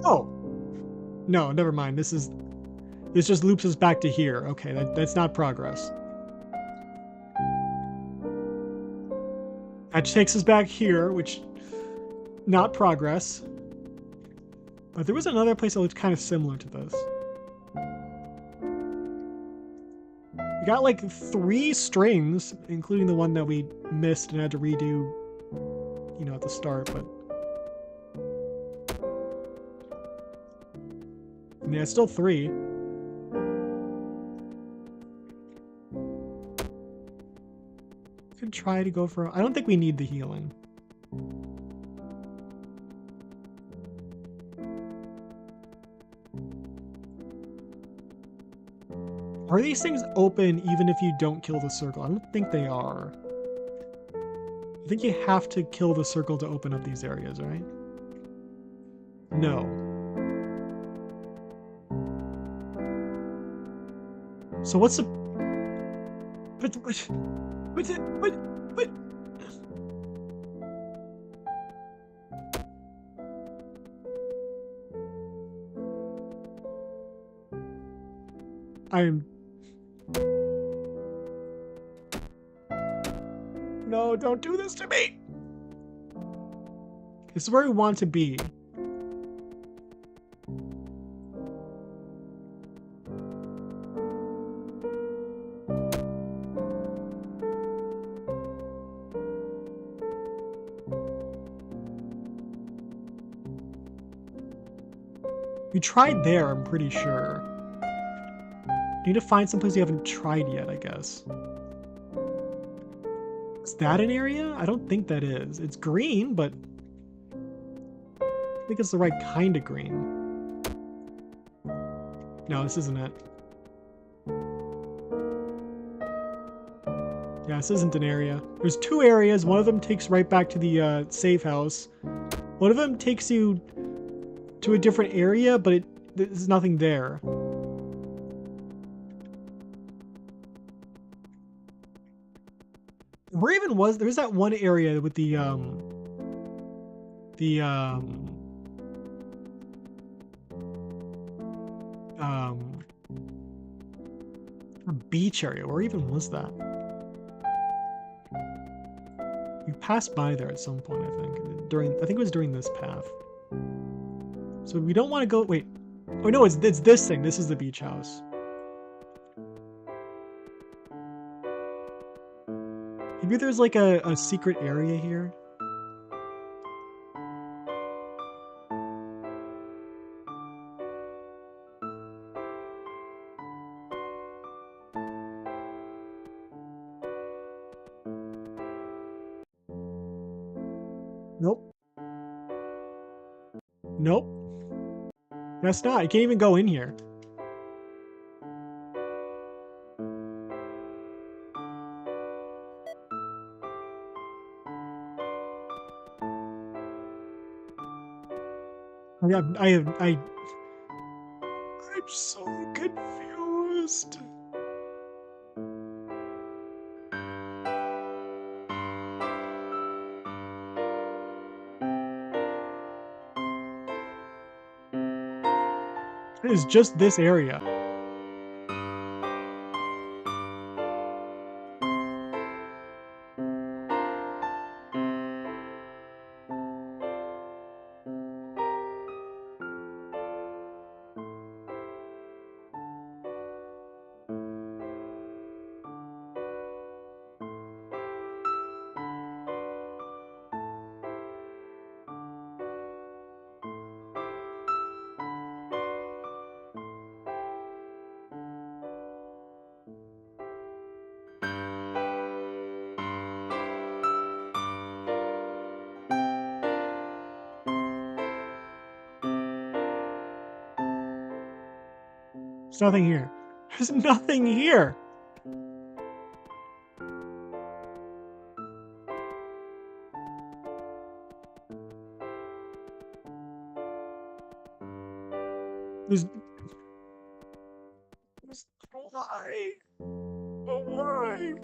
S1: Oh. No, never mind. This just loops us back to here. Okay, that's not progress. That takes us back here, which not progress. But there was another place that looked kind of similar to this. We got like 3 strings, including the one that we missed and had to redo, you know, at the start, but I mean, it's still 3. Could try to go for... I don't think we need the healing. Are these things open even if you don't kill the circle? I don't think they are. I think you have to kill the circle to open up these areas, right? No. So what's the... But... I'm... No, don't do this to me! This is where we want to be. We tried there, I'm pretty sure. Need to find someplace you haven't tried yet, I guess. Is that an area? I don't think that is. It's green, but I think it's the right kind of green. No, this isn't it. Yeah, this isn't an area. There's 2 areas. One of them takes right back to the safe house. One of them takes you to a different area, but there's nothing there. Where even was there's that one area with the beach area. Where even was that? You passed by there at some point, I think. I think it was during this path. So we don't want to go... Wait. Oh, no, it's this thing. This is the beach house. Maybe there's like a secret area here. Nope. Nope. That's not. You can't even go in here. I'm so confused. It is just this area. There's nothing here. There's nothing here. There's why? But why?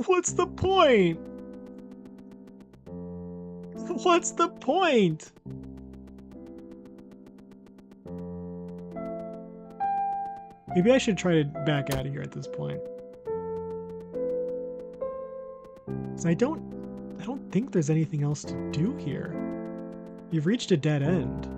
S1: What's the point? What's the point? Maybe I should try to back out of here at this point. So I don't think there's anything else to do here. You've reached a dead end.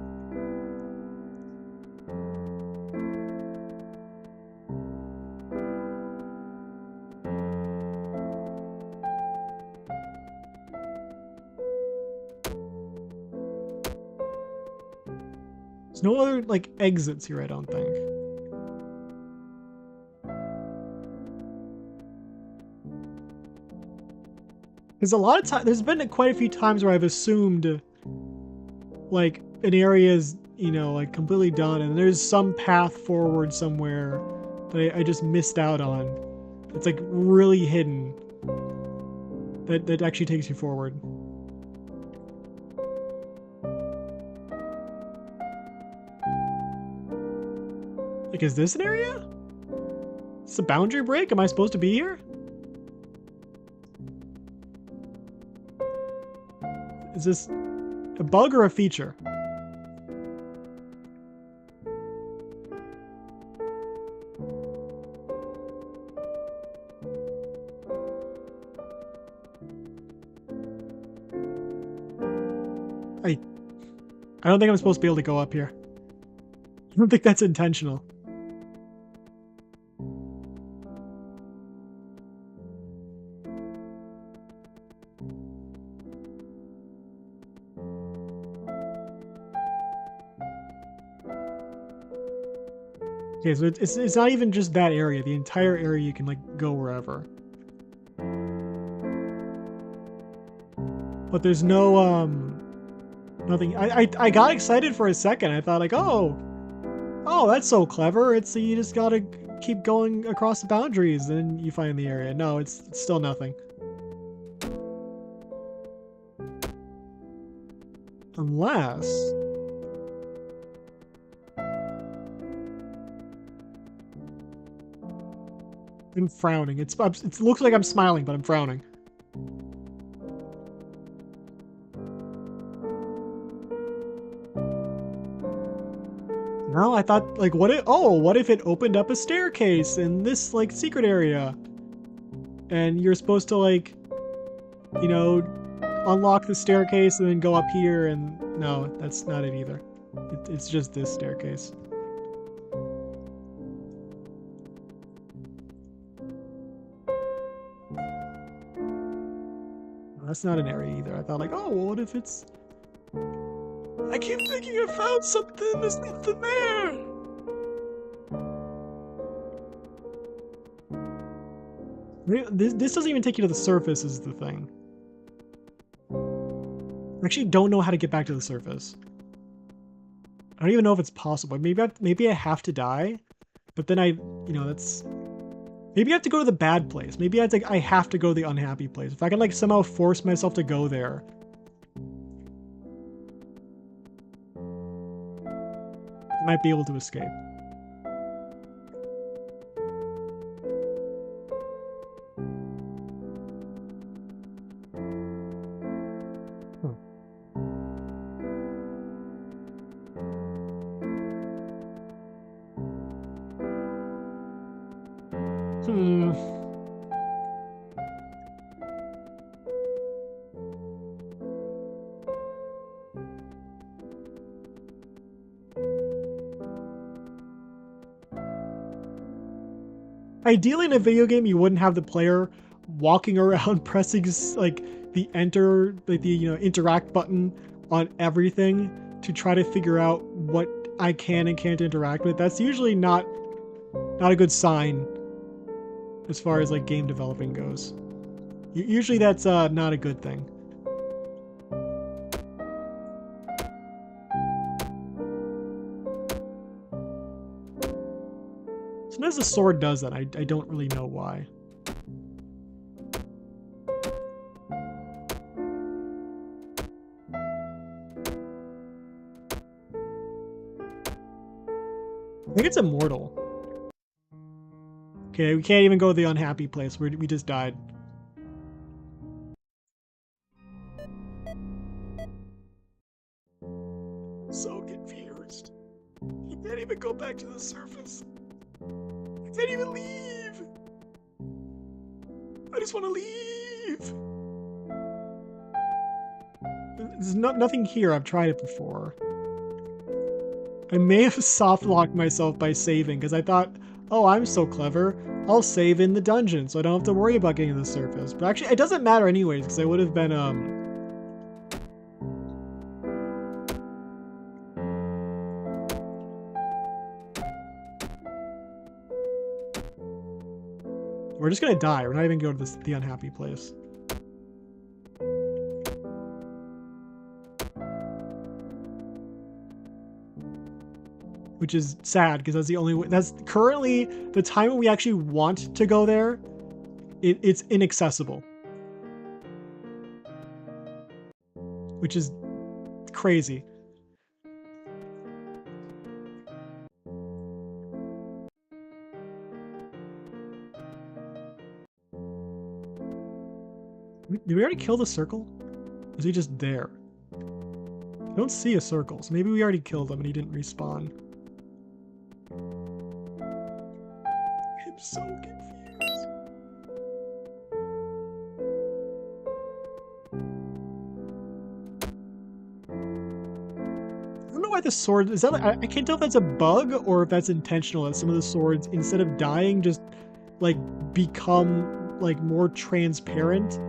S1: There's no other, like, exits here, I don't think. There's a lot of time. There's been quite a few times where I've assumed, like, an area is, you know, like completely done, and there's some path forward somewhere that I just missed out on. It's like really hidden. That actually takes you forward. Like, is this an area? It's a boundary break? Am I supposed to be here? Is this a bug or a feature? I don't think I'm supposed to be able to go up here. I don't think that's intentional. Okay, so it's not even just that area. The entire area you can, like, go wherever. But there's no, nothing. I got excited for a second. I thought, like, oh, that's so clever. It's, you just gotta keep going across the boundaries, and you find the area. No, it's still nothing. Unless... I'm frowning. It looks like I'm smiling, but I'm frowning. No, I thought, like, what if it opened up a staircase in this, like, secret area? And you're supposed to, like, you know, unlock the staircase and then go up here, and no, that's not it either. It's just this staircase. That's not an area either. I thought, like, oh, well, what if it's... I keep thinking I found something. There's nothing there. This doesn't even take you to the surface is the thing. I actually don't know how to get back to the surface. I don't even know if it's possible. Maybe I have to die, but then that's... Maybe I have to go to the bad place. Maybe I have to go to the unhappy place. If I can, like, somehow force myself to go there. I might be able to escape. Ideally, in a video game, you wouldn't have the player walking around pressing, like, the enter, like, the, you know, interact button on everything to try to figure out what I can and can't interact with. That's usually not a good sign as far as, like, game developing goes. Usually that's not a good thing. Sometimes the sword does that. I don't really know why. I think it's immortal. Okay, we can't even go to the unhappy place. We just died. So confused. He can't even go back to the surface. I can't even leave. I just want to leave. There's nothing here. I've tried it before. I may have soft locked myself by saving because I thought, oh, I'm so clever. I'll save in the dungeon so I don't have to worry about getting to the surface. But actually, it doesn't matter anyways because I would have been we're just gonna die. We're not even going to the unhappy place. Which is sad because that's the only way. That's currently the time when we actually want to go there. It's inaccessible, which is crazy. Did we already kill the circle? Or is he just there? I don't see a circle, so maybe we already killed him and he didn't respawn. I'm so confused. I don't know why the sword is that. I can't tell if that's a bug or if that's intentional. That some of the swords, instead of dying, just like become like more transparent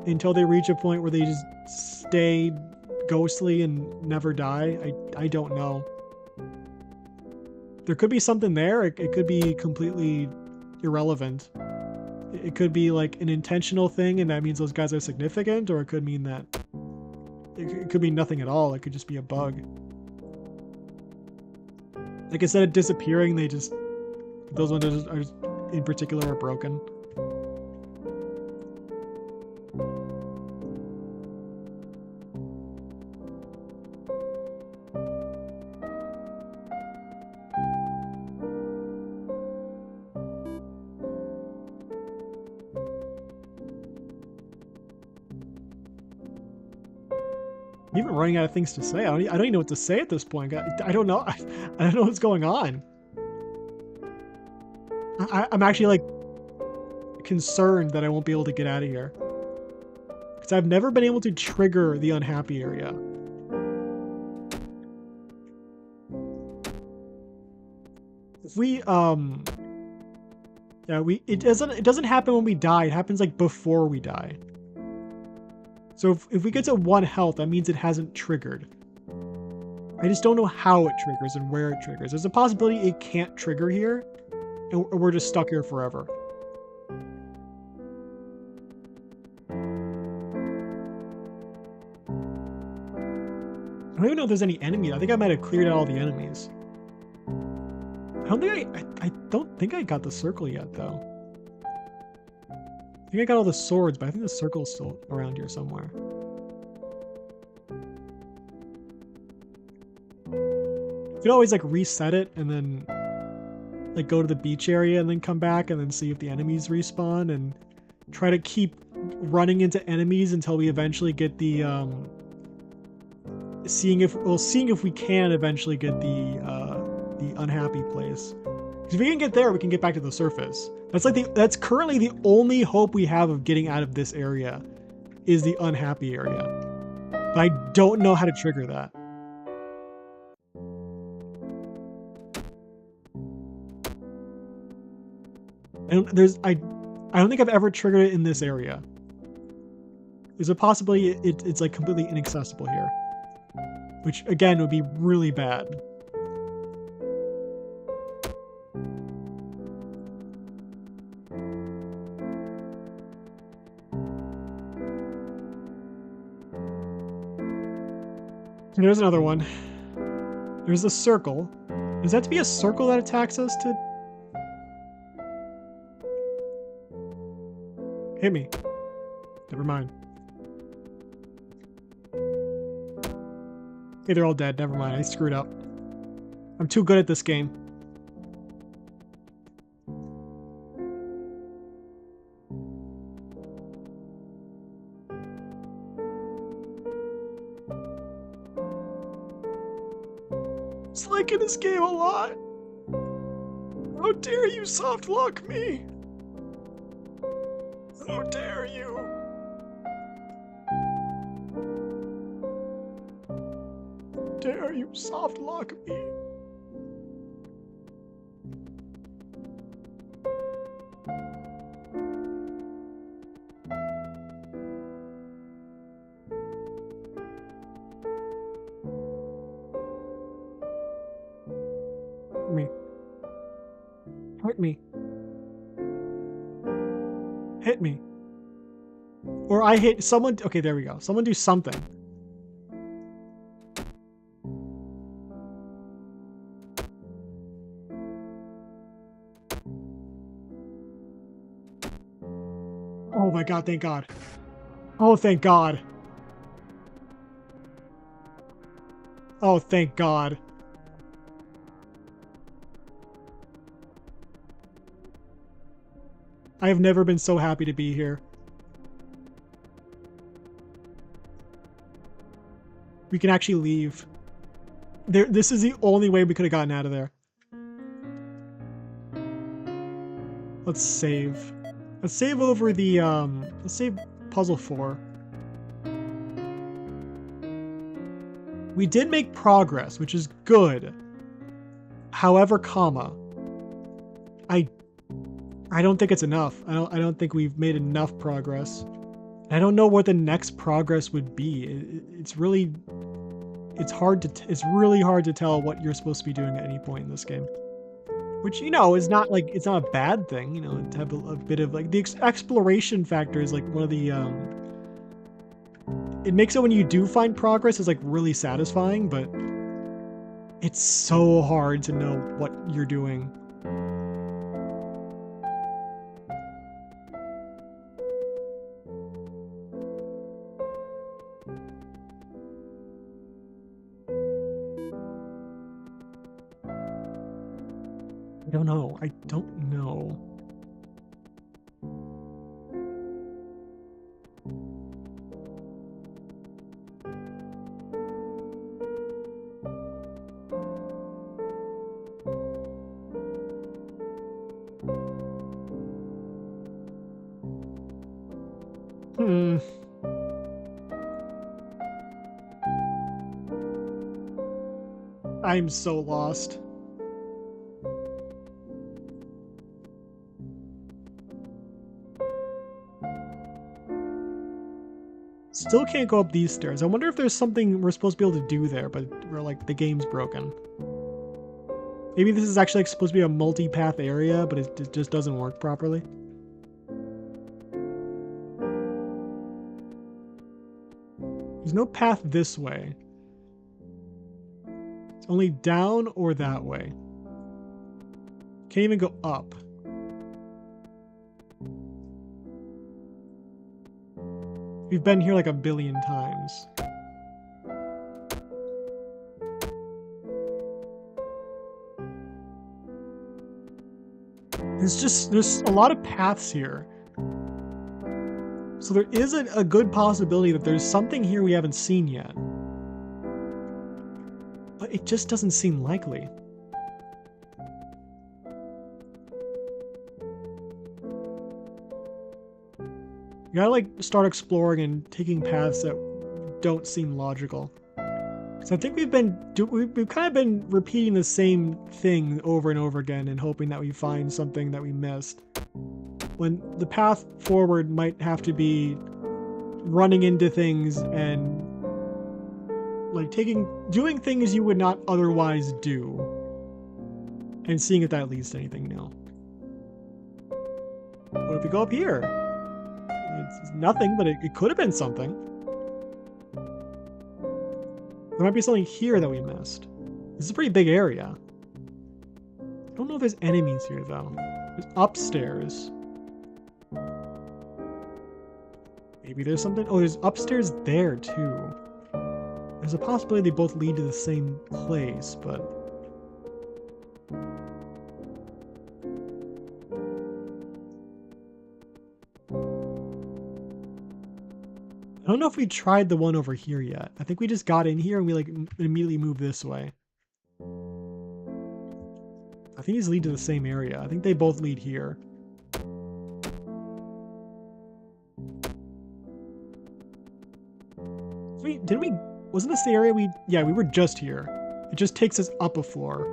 S1: until they reach a point where they just stay ghostly and never die. I don't know. There could be something there. It could be completely irrelevant. It could be like an intentional thing and that means those guys are significant, or it could mean that it could mean nothing at all. It could just be a bug. Like instead of disappearing, they just, those ones are in particular are broken. I'm even running out of things to say. I don't even know what to say at this point. I don't know. I don't know what's going on. I'm actually like concerned that I won't be able to get out of here. Because I've never been able to trigger the unhappy area. If we yeah, it doesn't happen when we die. It happens like before we die. So if we get to 1 health, that means it hasn't triggered. I just don't know how it triggers and where it triggers. There's a possibility it can't trigger here, and we're just stuck here forever. I don't even know if there's any enemies. I think I might have cleared out all the enemies. I don't think I got the circle yet, though. I think I got all the swords, but I think the circle's still around here somewhere. You could always like reset it and then like go to the beach area and then come back and then see if the enemies respawn and try to keep running into enemies until we eventually get the seeing if we can eventually get the unhappy place. Because if we can get there, we can get back to the surface. That's currently the only hope we have of getting out of this area is the unhappy area. But I don't know how to trigger that. And I don't think I've ever triggered it in this area. There's a possibility it's like completely inaccessible here. Which again would be really bad. And there's another one. There's a circle. Is that to be a circle that attacks us to... Hit me. Never mind. Hey, they're all dead. Never mind. I screwed up. I'm too good at this game. liking this game a lot. How dare you soft lock me? How dare you? Dare you soft lock me? Hurt me. Hit me. Or I hit someone. Okay, there we go. Someone do something. Oh my god, thank god. Oh, thank god. Oh, thank god. I have never been so happy to be here. We can actually leave. This is the only way we could have gotten out of there. Let's save. Let's save over the, let's save puzzle 4. We did make progress, which is good. However, comma, I don't think it's enough. I don't think we've made enough progress. I don't know what the next progress would be. It's really hard to tell what you're supposed to be doing at any point in this game. Which, you know, is not like, it's not a bad thing, you know, to have a bit of like the exploration factor is like one of the it makes it when you do find progress is like really satisfying, but it's so hard to know what you're doing. I don't know. I'm so lost. Still can't go up these stairs. I wonder if there's something we're supposed to be able to do there, but we're like, the game's broken. Maybe this is actually like supposed to be a multi-path area, but it just doesn't work properly. There's no path this way. It's only down or that way. Can't even go up. We've been here like a billion times. There's a lot of paths here. So there is a good possibility that there's something here we haven't seen yet. But it just doesn't seem likely. You gotta like start exploring and taking paths that don't seem logical. So I think we've kind of been repeating the same thing over and over again and hoping that we find something that we missed. When the path forward might have to be running into things and like doing things you would not otherwise do and seeing if that leads to anything new. What if we go up here? It's nothing, but it could have been something. There might be something here that we missed. This is a pretty big area. I don't know if there's enemies here, though. There's upstairs. Maybe there's something. Oh, there's upstairs there, too. There's a possibility they both lead to the same place, but... I don't know if we tried the one over here yet. I think we just got in here and we like immediately moved this way. I think these lead to the same area. I think they both lead here. Wasn't this the area yeah, we were just here. It just takes us up a floor.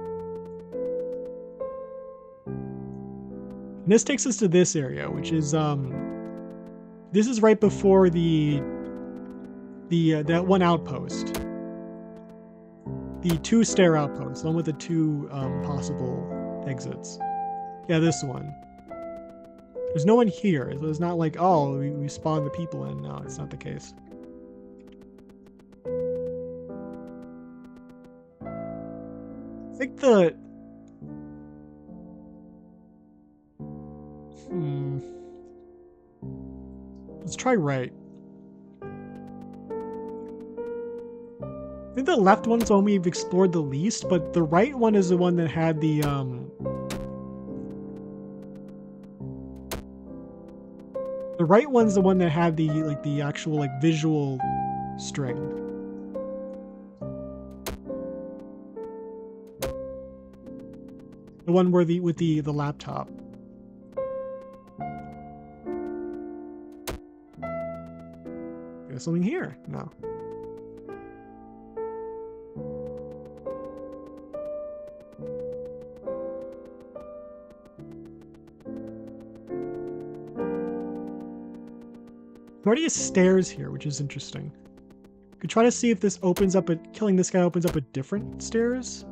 S1: And this takes us to this area, which is, this is right before that one outpost. The 2-stair outpost, the one with the 2 possible exits. Yeah, this one. There's no one here. It's not like, oh, we spawned the people in. No, it's not the case. I think the... Let's try right. I think the left one's the one we've explored the least, but the right one is the one that had the, the right one's the one that had the, like, the actual, like, visual string. The one where with the laptop. There's something here. No. There already has stairs here, which is interesting. Could try to see if this opens up killing this guy opens up a different stairs.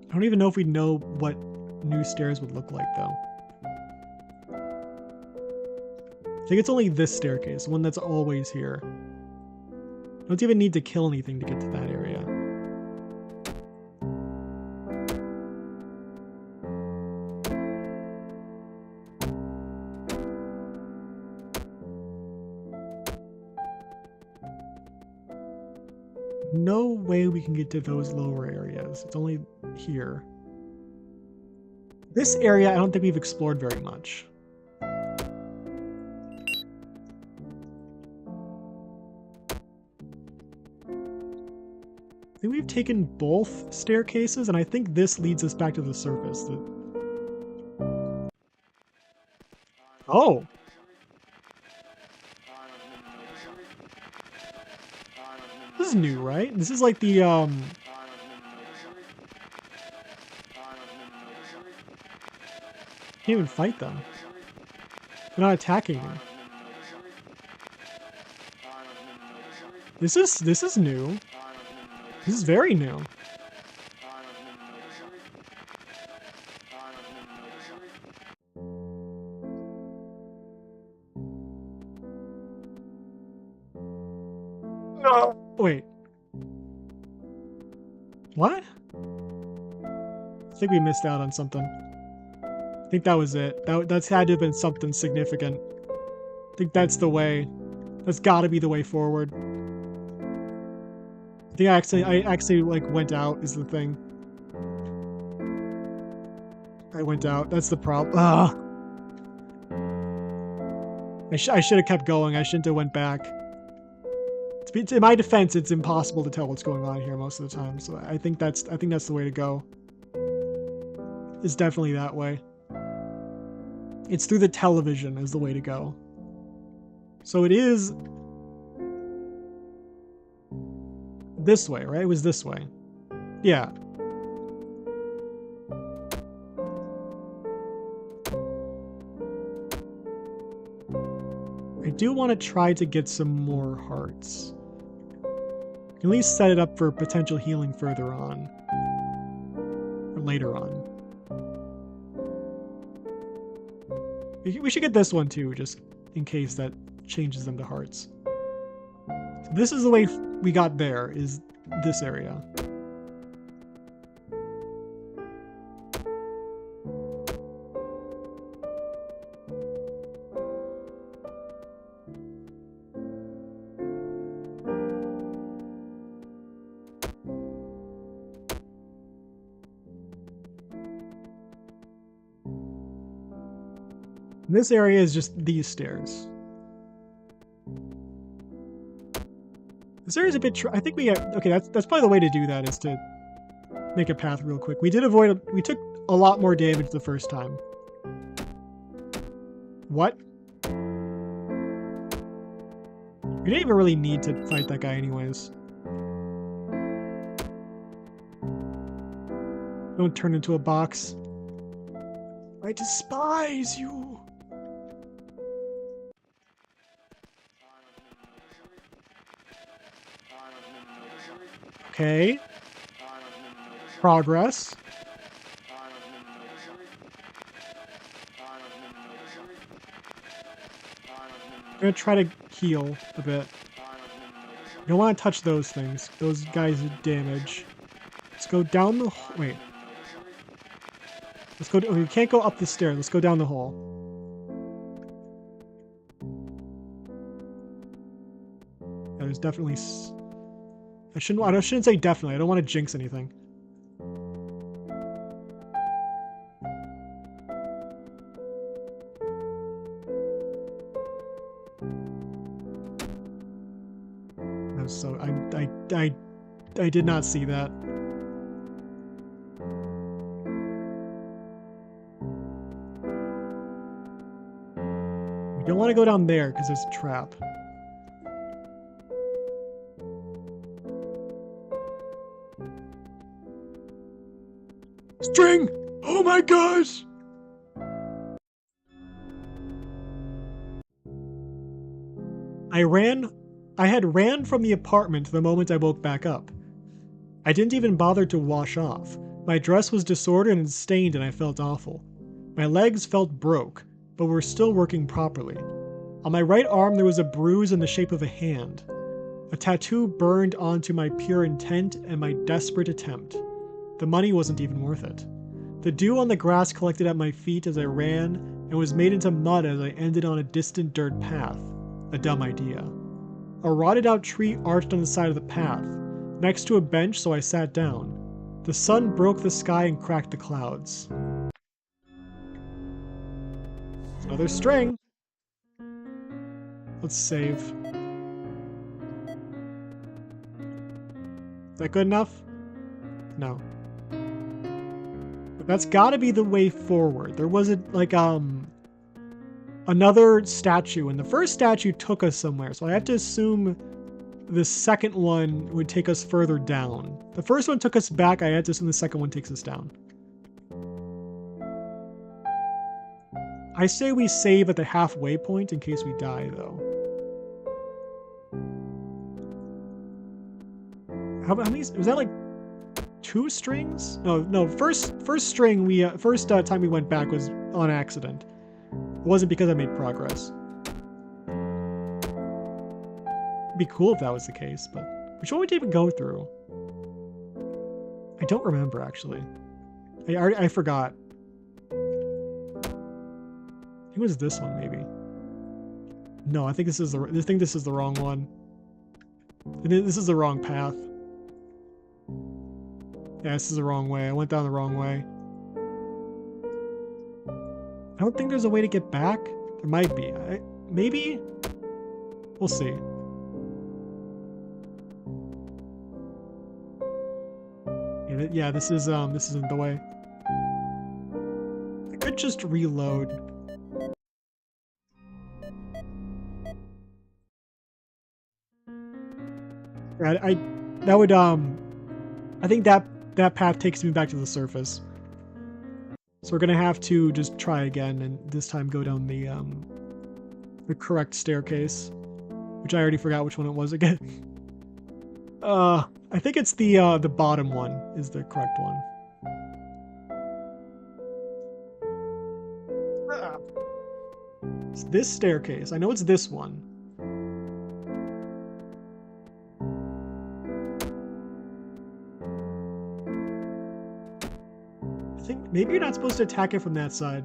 S1: I don't even know if we know what new stairs would look like, though. I think it's only this staircase, the one that's always here. I don't even need to kill anything to get to that area. No way we can get to those lower areas. It's only here. This area, I don't think we've explored very much. I think we've taken both staircases, and I think this leads us back to the surface. Oh! This is new, right? This is like the, Can't even fight them. They're not attacking me. This is new. This is very new. No. Wait. What? I think we missed out on something. I think that was it. That's had to have been something significant. I think that's the way. That's gotta be the way forward. I think I actually like went out is the thing. I went out. That's the problem. Ugh. I should have kept going. I shouldn't have went back. In my defense, it's impossible to tell what's going on here most of the time. So I think that's the way to go. It's definitely that way. It's through the television is the way to go. So it is this way, right? It was this way. Yeah. I do want to try to get some more hearts. At least set it up for potential healing further on. Or later on. We should get this one too, just in case that changes them to hearts. So this is the way we got there, is this area. This area is just these stairs. This area is a bit. I think we have. Okay, that's probably the way to do that is to make a path real quick. We did avoid. We took a lot more damage the first time. What? We didn't even really need to fight that guy anyways. Don't turn into a box. I despise you. Okay. Progress. I'm gonna try to heal a bit. I don't want to touch those things. Those guys do damage. Let's go down the... Wait. Let's go... Oh, we can't go up the stairs. Let's go down the hall. Yeah, there's definitely... I shouldn't say definitely. I don't want to jinx anything. So I did not see that. We don't want to go down there because there's a trap. String! Oh my gosh! I had ran from the apartment the moment I woke back up. I didn't even bother to wash off. My dress was disordered and stained and I felt awful. My legs felt broke, but were still working properly. On my right arm there was a bruise in the shape of a hand. A tattoo burned onto my pure intent and my desperate attempt. The money wasn't even worth it. The dew on the grass collected at my feet as I ran and was made into mud as I ended on a distant dirt path. A dumb idea. A rotted out tree arched on the side of the path, next to a bench, so I sat down. The sun broke the sky and cracked the clouds. Another string. Let's save. Is that good enough? No. But that's gotta be the way forward. There wasn't like, another statue, and the first statue took us somewhere, so I have to assume the second one would take us further down. The first one took us back, I had to assume the second one takes us down. I say we save at the halfway point in case we die, though. How many, was that like 2 strings? No, first string first time we went back was on accident. It wasn't because I made progress. It'd be cool if that was the case, but which one would you even go through? I don't remember actually. I forgot. I think it was this one maybe. No, I think this is the wrong one. This is the wrong path. Yeah, this is the wrong way. I went down the wrong way. I don't think there's a way to get back. There might be. Maybe? We'll see. Yeah, this isn't the way. I could just reload. I think that path takes me back to the surface. So we're gonna have to just try again, and this time go down the correct staircase, which I already forgot which one it was again. I think it's the bottom one is the correct one. It's this staircase. I know it's this one. I think maybe you're not supposed to attack it from that side.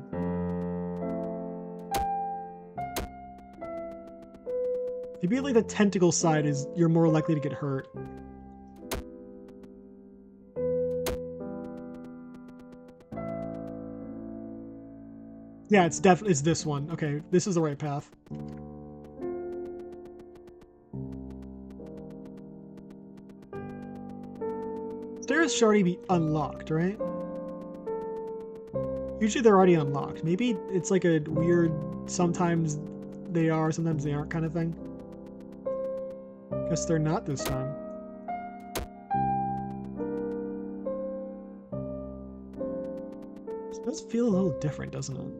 S1: Maybe like the tentacle side is you're more likely to get hurt. Yeah, it's this one. Okay, this is the right path. this should already be unlocked, right? Usually they're already unlocked. Maybe it's like a weird, sometimes they are, sometimes they aren't kind of thing. Guess they're not this time. This does feel a little different, doesn't it?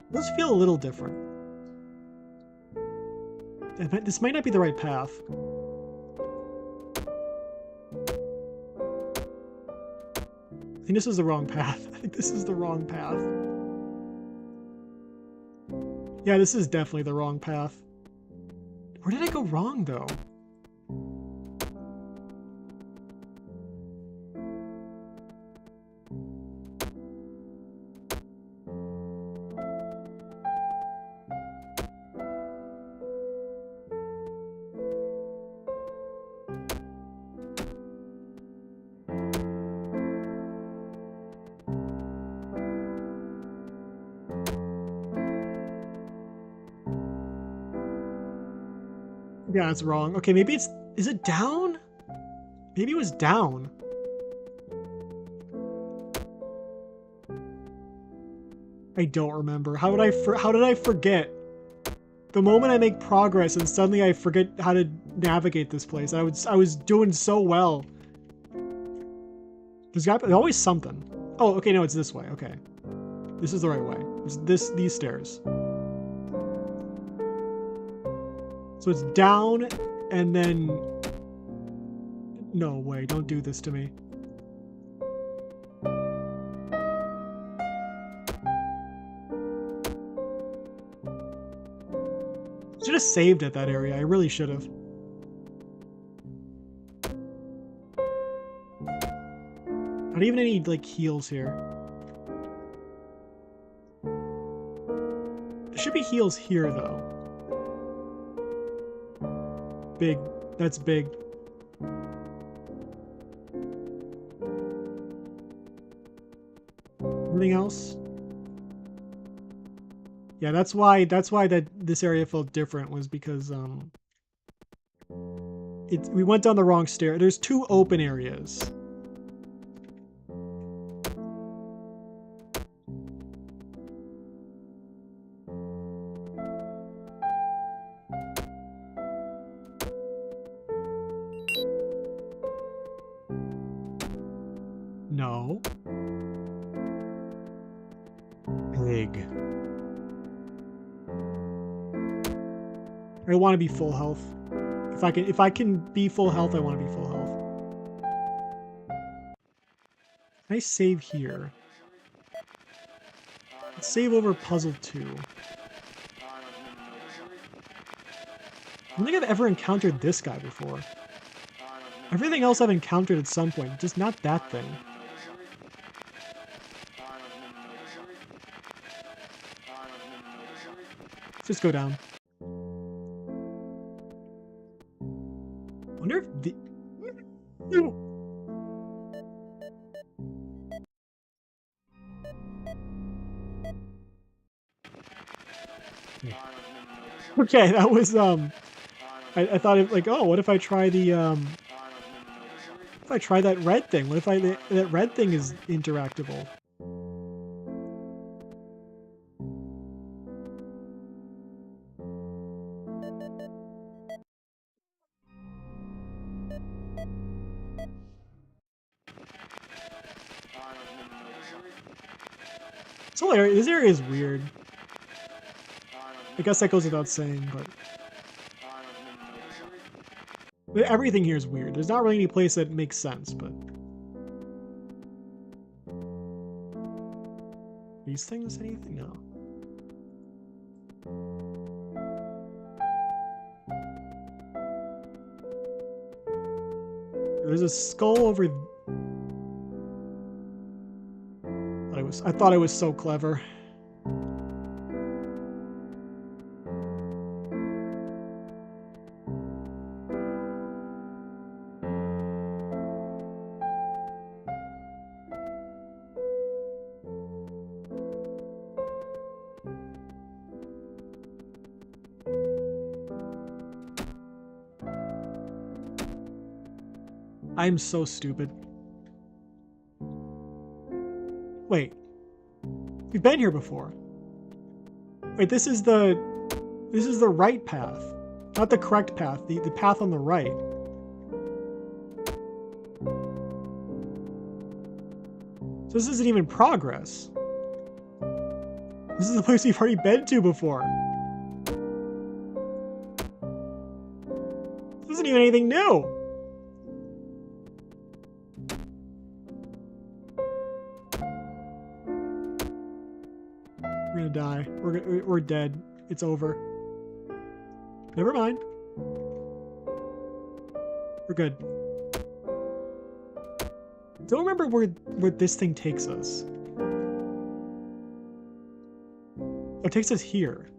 S1: It does feel a little different. This might not be the right path. I think this is the wrong path. I think this is the wrong path. Yeah, this is definitely the wrong path. Where did I go wrong, though? Yeah, it's wrong. Okay, maybe it's... Is it down? Maybe it was down. I don't remember. How did I forget? The moment I make progress and suddenly I forget how to navigate this place. I was doing so well. There's always something. Oh, okay, no, it's this way. Okay. This is the right way. It's these stairs. So it's down, and then... No way, don't do this to me. Should have saved at that area, I really should have. Not even any, like, heals here. There should be heals here, though. Big. That's big. Anything else? Yeah, that's why this area felt different, was because we went down the wrong stair. There's 2 open areas. No. Big. I want to be full health. If I can be full health, I want to be full health. Can I save here? Let's save over puzzle 2. I don't think I've ever encountered this guy before. Everything else I've encountered at some point, just not that thing. Let's just go down. I wonder if the... Okay, that was, I thought of, like, oh, what if I try the, if I try that red thing? What if that red thing is interactable? This area is weird. I guess that goes without saying, but everything here is weird. There's not really any place that makes sense, but... These things? Anything? No. There's a skull over... I thought I was so clever. I'm so stupid. Wait. We've been here before. Wait, this is the right path. Not the correct path, the path on the right. So this isn't even progress. This is the place we've already been to before. This isn't even anything new. We're gonna die. We're dead. It's over. Never mind. We're good. Don't remember where this thing takes us. Oh, it takes us here.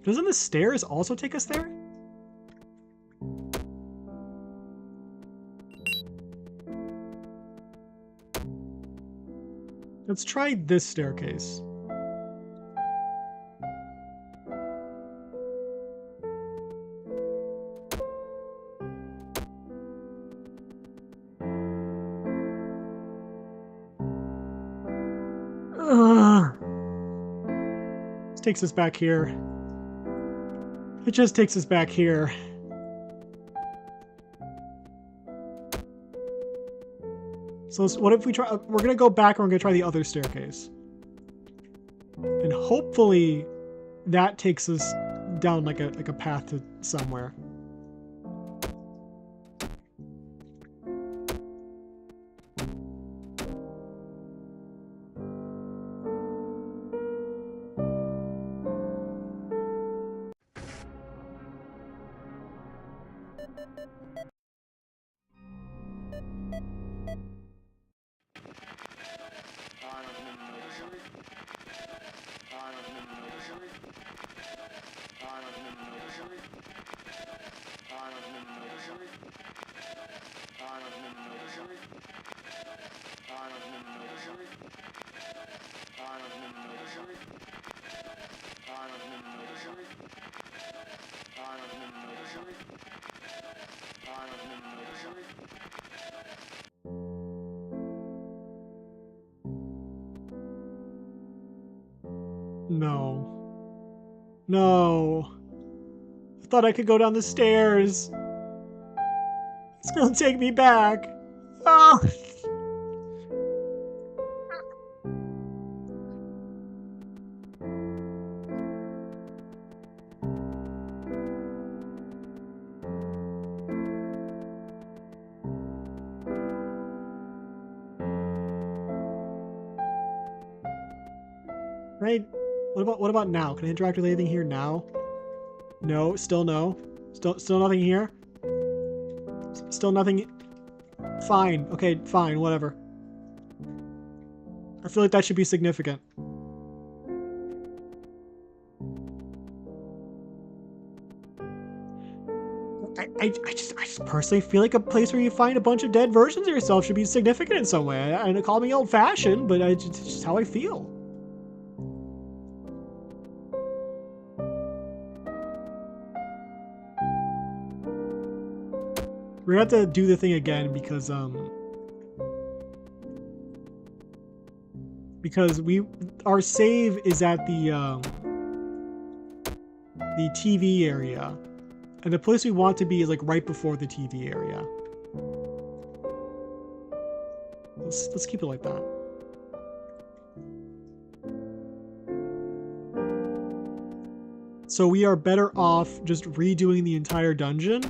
S1: Doesn't the stairs also take us there? Let's try this staircase. This takes us back here. It just takes us back here. So what if we try? We're gonna go back and we're gonna try the other staircase. And hopefully that takes us down like a path to somewhere. No. No. I thought I could go down the stairs. It's gonna take me back. Oh. Right? What about now? Can I interact with anything here now? No, still no. Still nothing here. Still nothing. Fine. Okay, fine, whatever. I feel like that should be significant. I just personally feel like a place where you find a bunch of dead versions of yourself should be significant in some way. And call me old-fashioned, but it's just how I feel. We're gonna have to do the thing again because our save is at the TV area, and the place we want to be is like right before the TV area. Let's keep it like that. So we are better off just redoing the entire dungeon.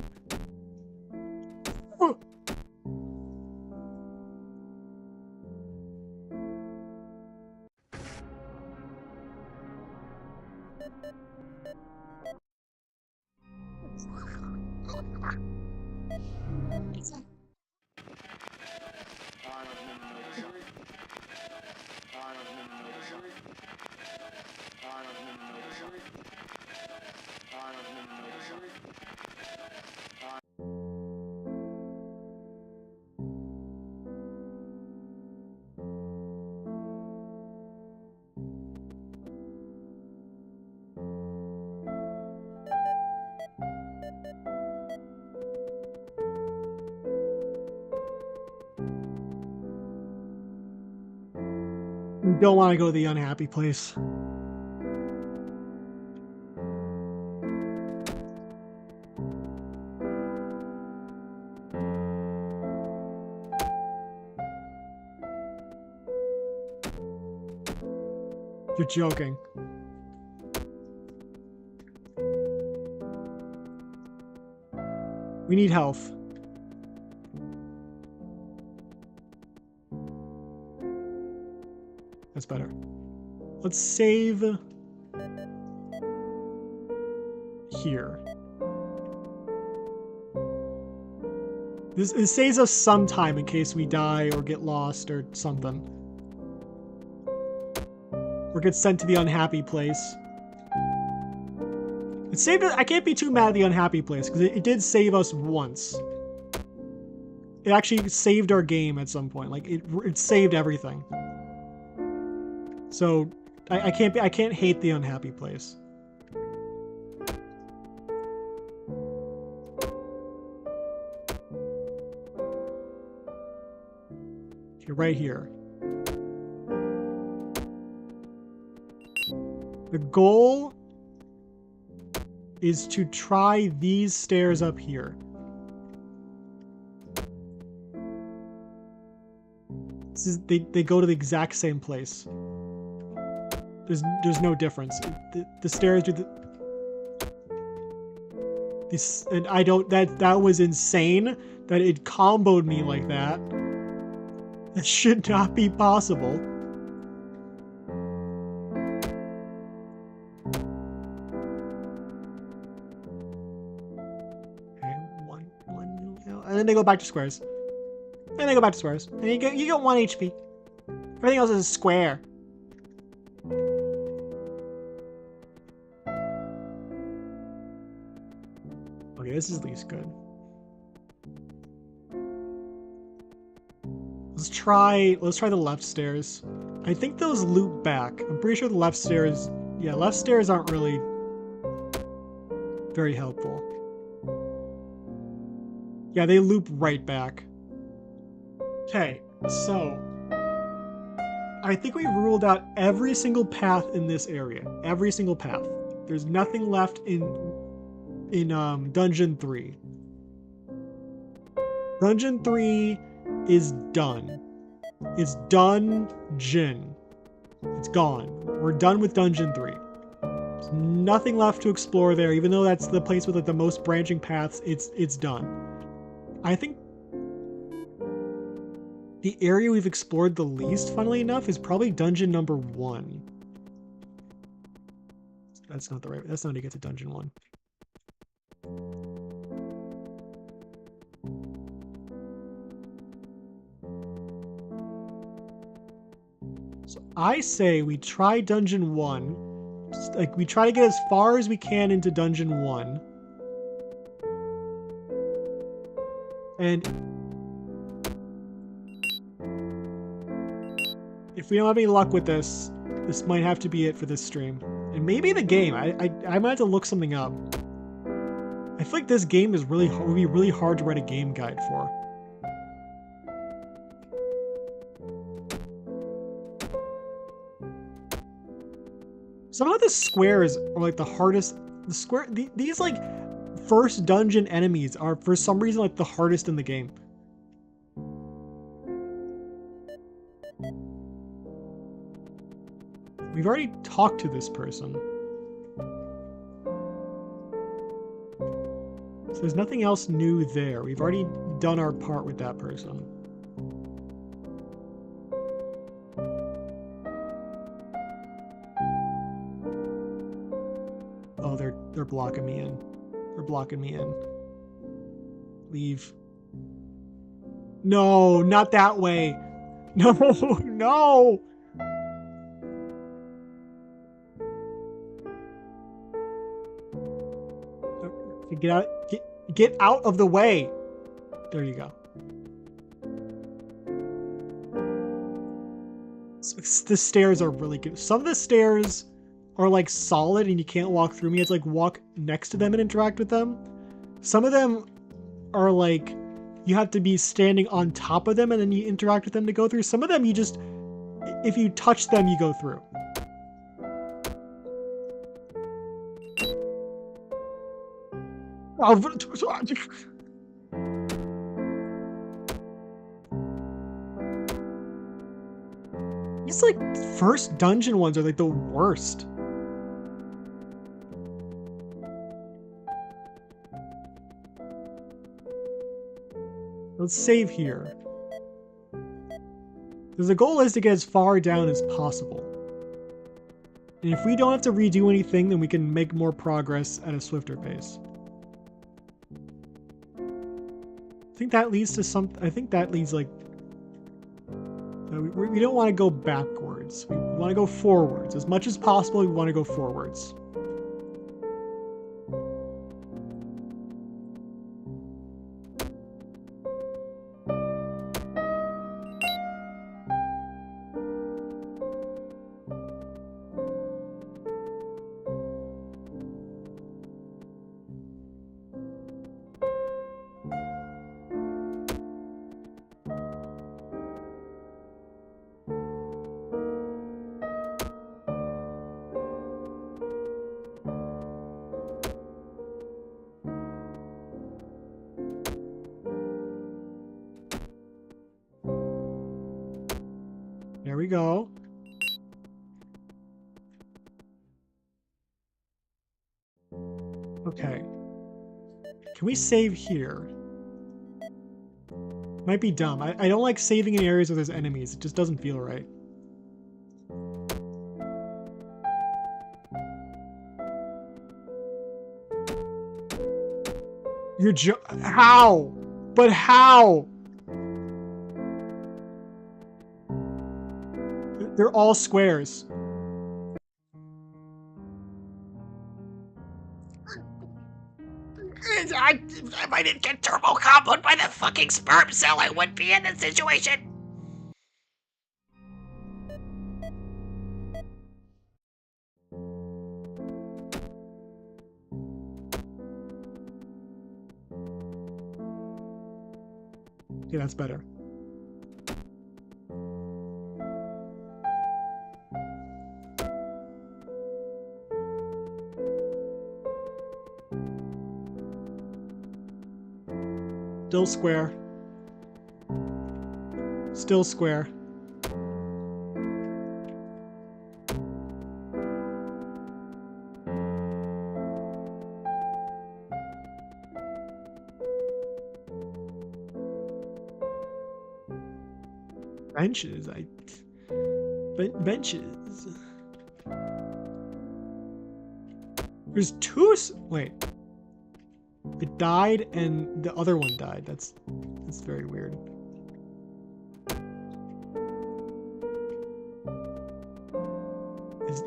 S1: don't want to go to the unhappy place. You're joking. We need health. That's better. Let's save here. This saves us some time in case we die or get lost or something. Or get sent to the unhappy place. It saved us. I can't be too mad at the unhappy place because it did save us once. It actually saved our game at some point. Like it saved everything. So I can't hate the unhappy place. You're right here. The goal is to try these stairs up here. This is, they go to the exact same place. There's no difference. The stairs do this, and I don't. That was insane. That it comboed me like that. That should not be possible. Okay, one, and then they go back to squares. And they go back to squares. And you get 1 HP. Everything else is a square. Okay, this is at least good. Let's try the left stairs. I think those loop back. I'm pretty sure the left stairs, yeah, left stairs aren't really very helpful. Yeah, they loop right back. Okay, so I think we've ruled out every single path in this area. Every single path. There's nothing left in Dungeon 3. Dungeon 3 is done. It's done, Jin. It's gone. We're done with Dungeon 3. There's nothing left to explore there, even though that's the place with like the most branching paths. It's done. I think the area we've explored the least, funnily enough, is probably dungeon number 1. That's not the right. That's not how you get to dungeon 1. So I say we try dungeon 1. Like we try to get as far as we can into dungeon 1. And if we don't have any luck with this, this might have to be it for this stream. And maybe the game. I might have to look something up. I feel like this game is would be really hard to write a game guide for. Some of the squares are like the hardest. These like first dungeon enemies are for some reason like the hardest in the game. We've already talked to this person. So there's nothing else new there. We've already done our part with that person. Oh, they're blocking me in. They're blocking me in. Leave. No, not that way. No, no. Get out of the way. There you go. The stairs are really good. Some of the stairs are like solid and you can't walk through them. You have to like walk next to them and interact with them. Some of them are like you have to be standing on top of them and then you interact with them to go through. Some of them you just if you touch them, you go through. These like first dungeon ones are like the worst. Let's save here. Because the goal is to get as far down as possible. And if we don't have to redo anything, then we can make more progress at a swifter pace. I think that leads to some... I think that leads like... We don't want to go backwards. We want to go forwards. As much as possible, we want to go forwards. There we go. Okay. Can we save here? Might be dumb. I don't like saving in areas where there's enemies. It just doesn't feel right. How? But how? They're all squares.
S3: If I didn't get turbo comboed by the fucking sperm cell, I wouldn't be in this situation.
S1: Yeah, that's better. Still square. Still square. Benches, benches. There's two. Wait. It died and the other one died. That's very weird.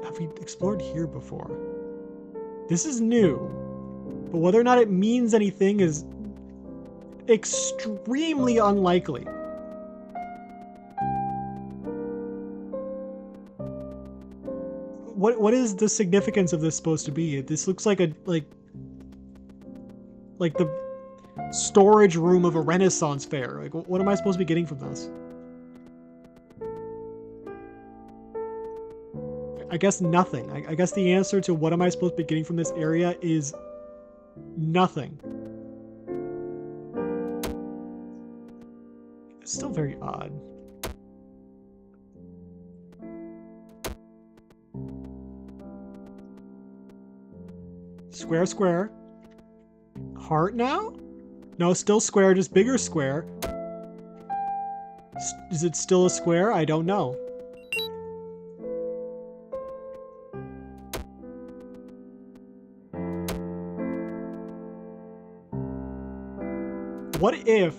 S1: Have we explored here before? This is new, but whether or not it means anything is extremely unlikely. What is the significance of this supposed to be? This looks like like the storage room of a Renaissance fair. Like, what am I supposed to be getting from this? I guess nothing. I guess the answer to what am I supposed to be getting from this area is nothing. It's still very odd. Square, square. Heart now? No, still square, just bigger square. Is it still a square? I don't know. What if...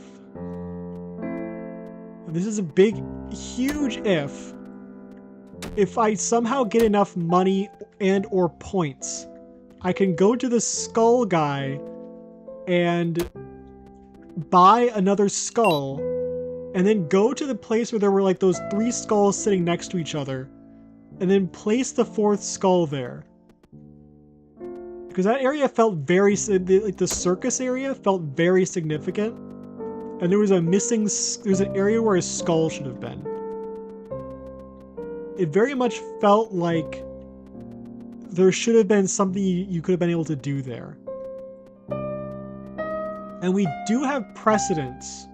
S1: This is a big, huge if. If I somehow get enough money and or points, I can go to the skull guy and buy another skull, and then go to the place where there were like those 3 skulls sitting next to each other, and then place the 4th skull there. Because that area felt very, like the circus area felt very significant, and there was a missing, there's an area where a skull should have been. it very much felt like there should have been something you could have been able to do there. And we do have precedents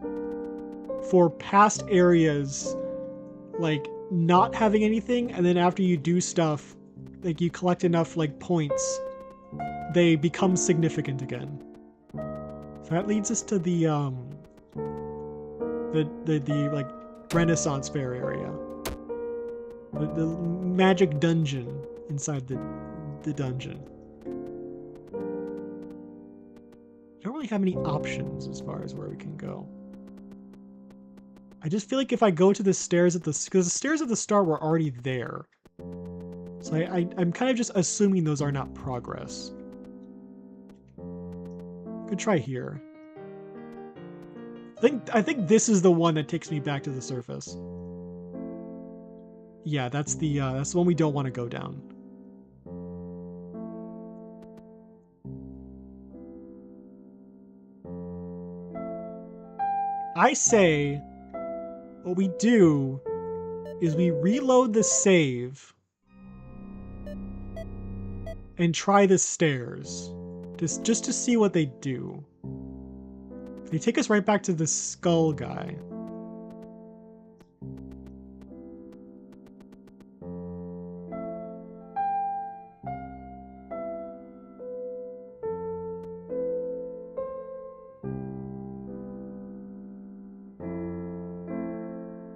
S1: for past areas, like not having anything, and then after you do stuff, like you collect enough like points, they become significant again. So that leads us to the like Renaissance Fair area, the magic dungeon inside the dungeon. I don't really have any options as far as where we can go. I just feel like if I go to the stairs at because the stairs at the start were already there. So I'm kind of just assuming those are not progress. Could try here. I think this is the one that takes me back to the surface. Yeah, that's the one we don't want to go down. I say what we do is we reload the save and try the stairs just to see what they do. They take us right back to the skull guy.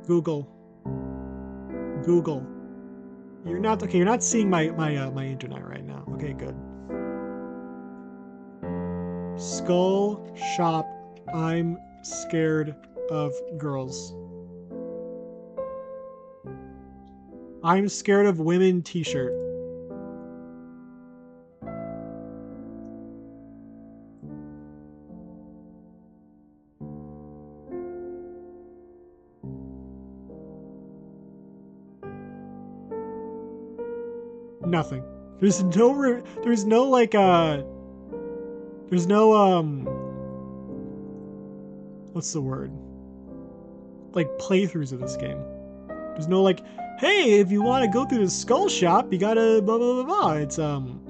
S1: Google. You're not okay. You're not seeing my internet right now. Okay, good. Skull shop. I'm scared of girls. I'm scared of women t-shirt. Nothing. There's no what's the word? Like playthroughs of this game. There's no like, hey, if you want to go through the skull shop, you gotta blah blah blah blah. It's no,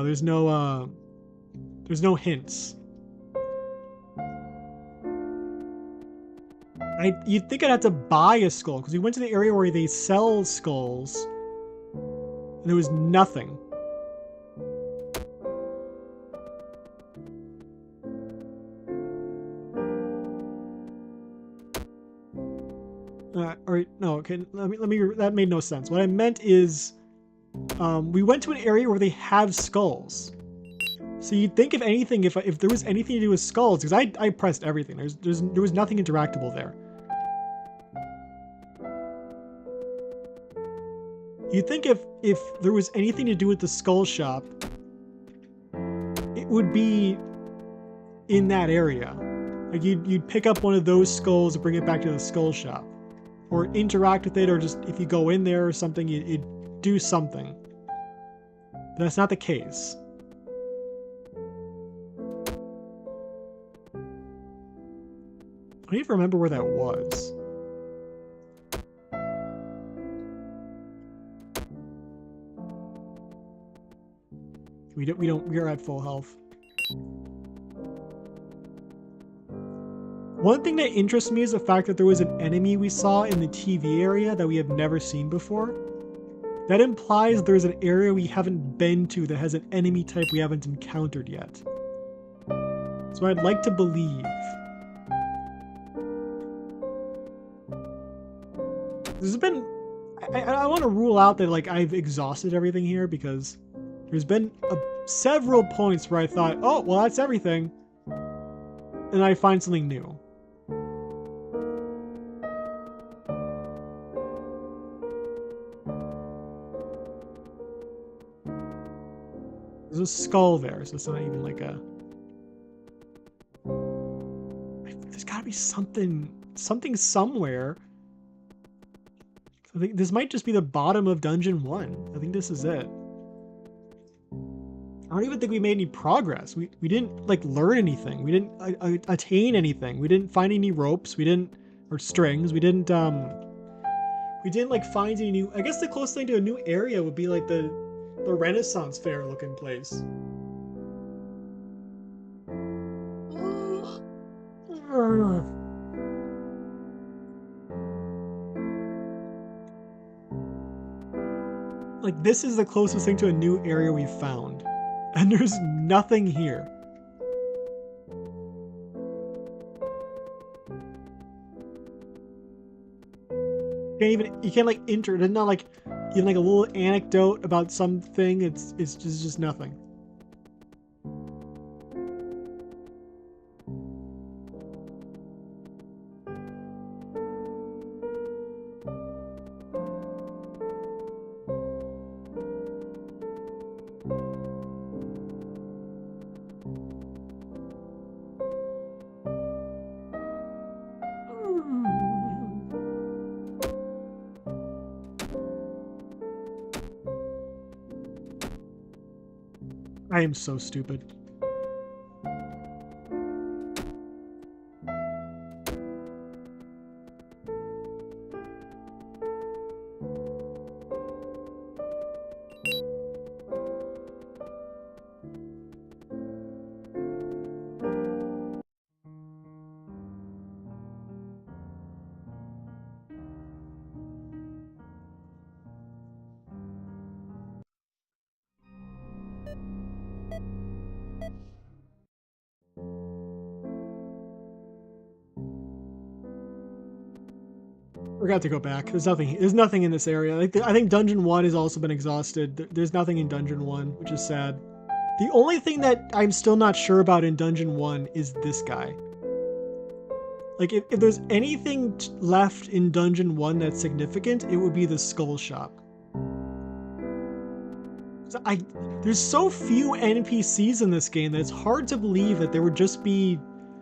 S1: there's no hints. You'd think I'd have to buy a skull, because we went to the area where they sell skulls, and there was nothing. Alright, no, okay, let me, that made no sense. What I meant is, we went to an area where they have skulls. So you'd think if anything, if there was anything to do with skulls, because I pressed everything, there was nothing interactable there. You'd think if there was anything to do with the skull shop, it would be in that area. Like you'd pick up one of those skulls and bring it back to the skull shop. Or interact with it, or just if you go in there or something, you'd do something. But that's not the case. I don't even remember where that was. We are at full health. One thing that interests me is the fact that there was an enemy we saw in the TV area that we have never seen before. That implies there's an area we haven't been to that has an enemy type we haven't encountered yet. So I'd like to believe. There's been... I want to rule out that like I've exhausted everything here, because there's been several points where I thought, oh, well, that's everything. And I find something new. There's a skull there, so it's not even like a... There's gotta be something somewhere. I think this might just be the bottom of Dungeon 1. I think this is it. I don't even think we made any progress. We didn't like learn anything. We didn't attain anything. We didn't find any ropes. Or strings. We didn't We didn't like find any new. I guess the closest thing to a new area would be like the Renaissance fair looking place. Like, this is the closest thing to a new area we've found. And there's nothing here. You can't like enter. There's not like even like a little anecdote about something. It's just nothing. I am so stupid. We're gonna have to go back. There's nothing in this area. Like I think Dungeon 1 has also been exhausted. There's nothing in Dungeon 1, which is sad. The only thing that I'm still not sure about in Dungeon 1 is this guy. Like if there's anything left in Dungeon 1 that's significant, it would be the Skull Shop. So there's so few NPCs in this game that it's hard to believe that there would just be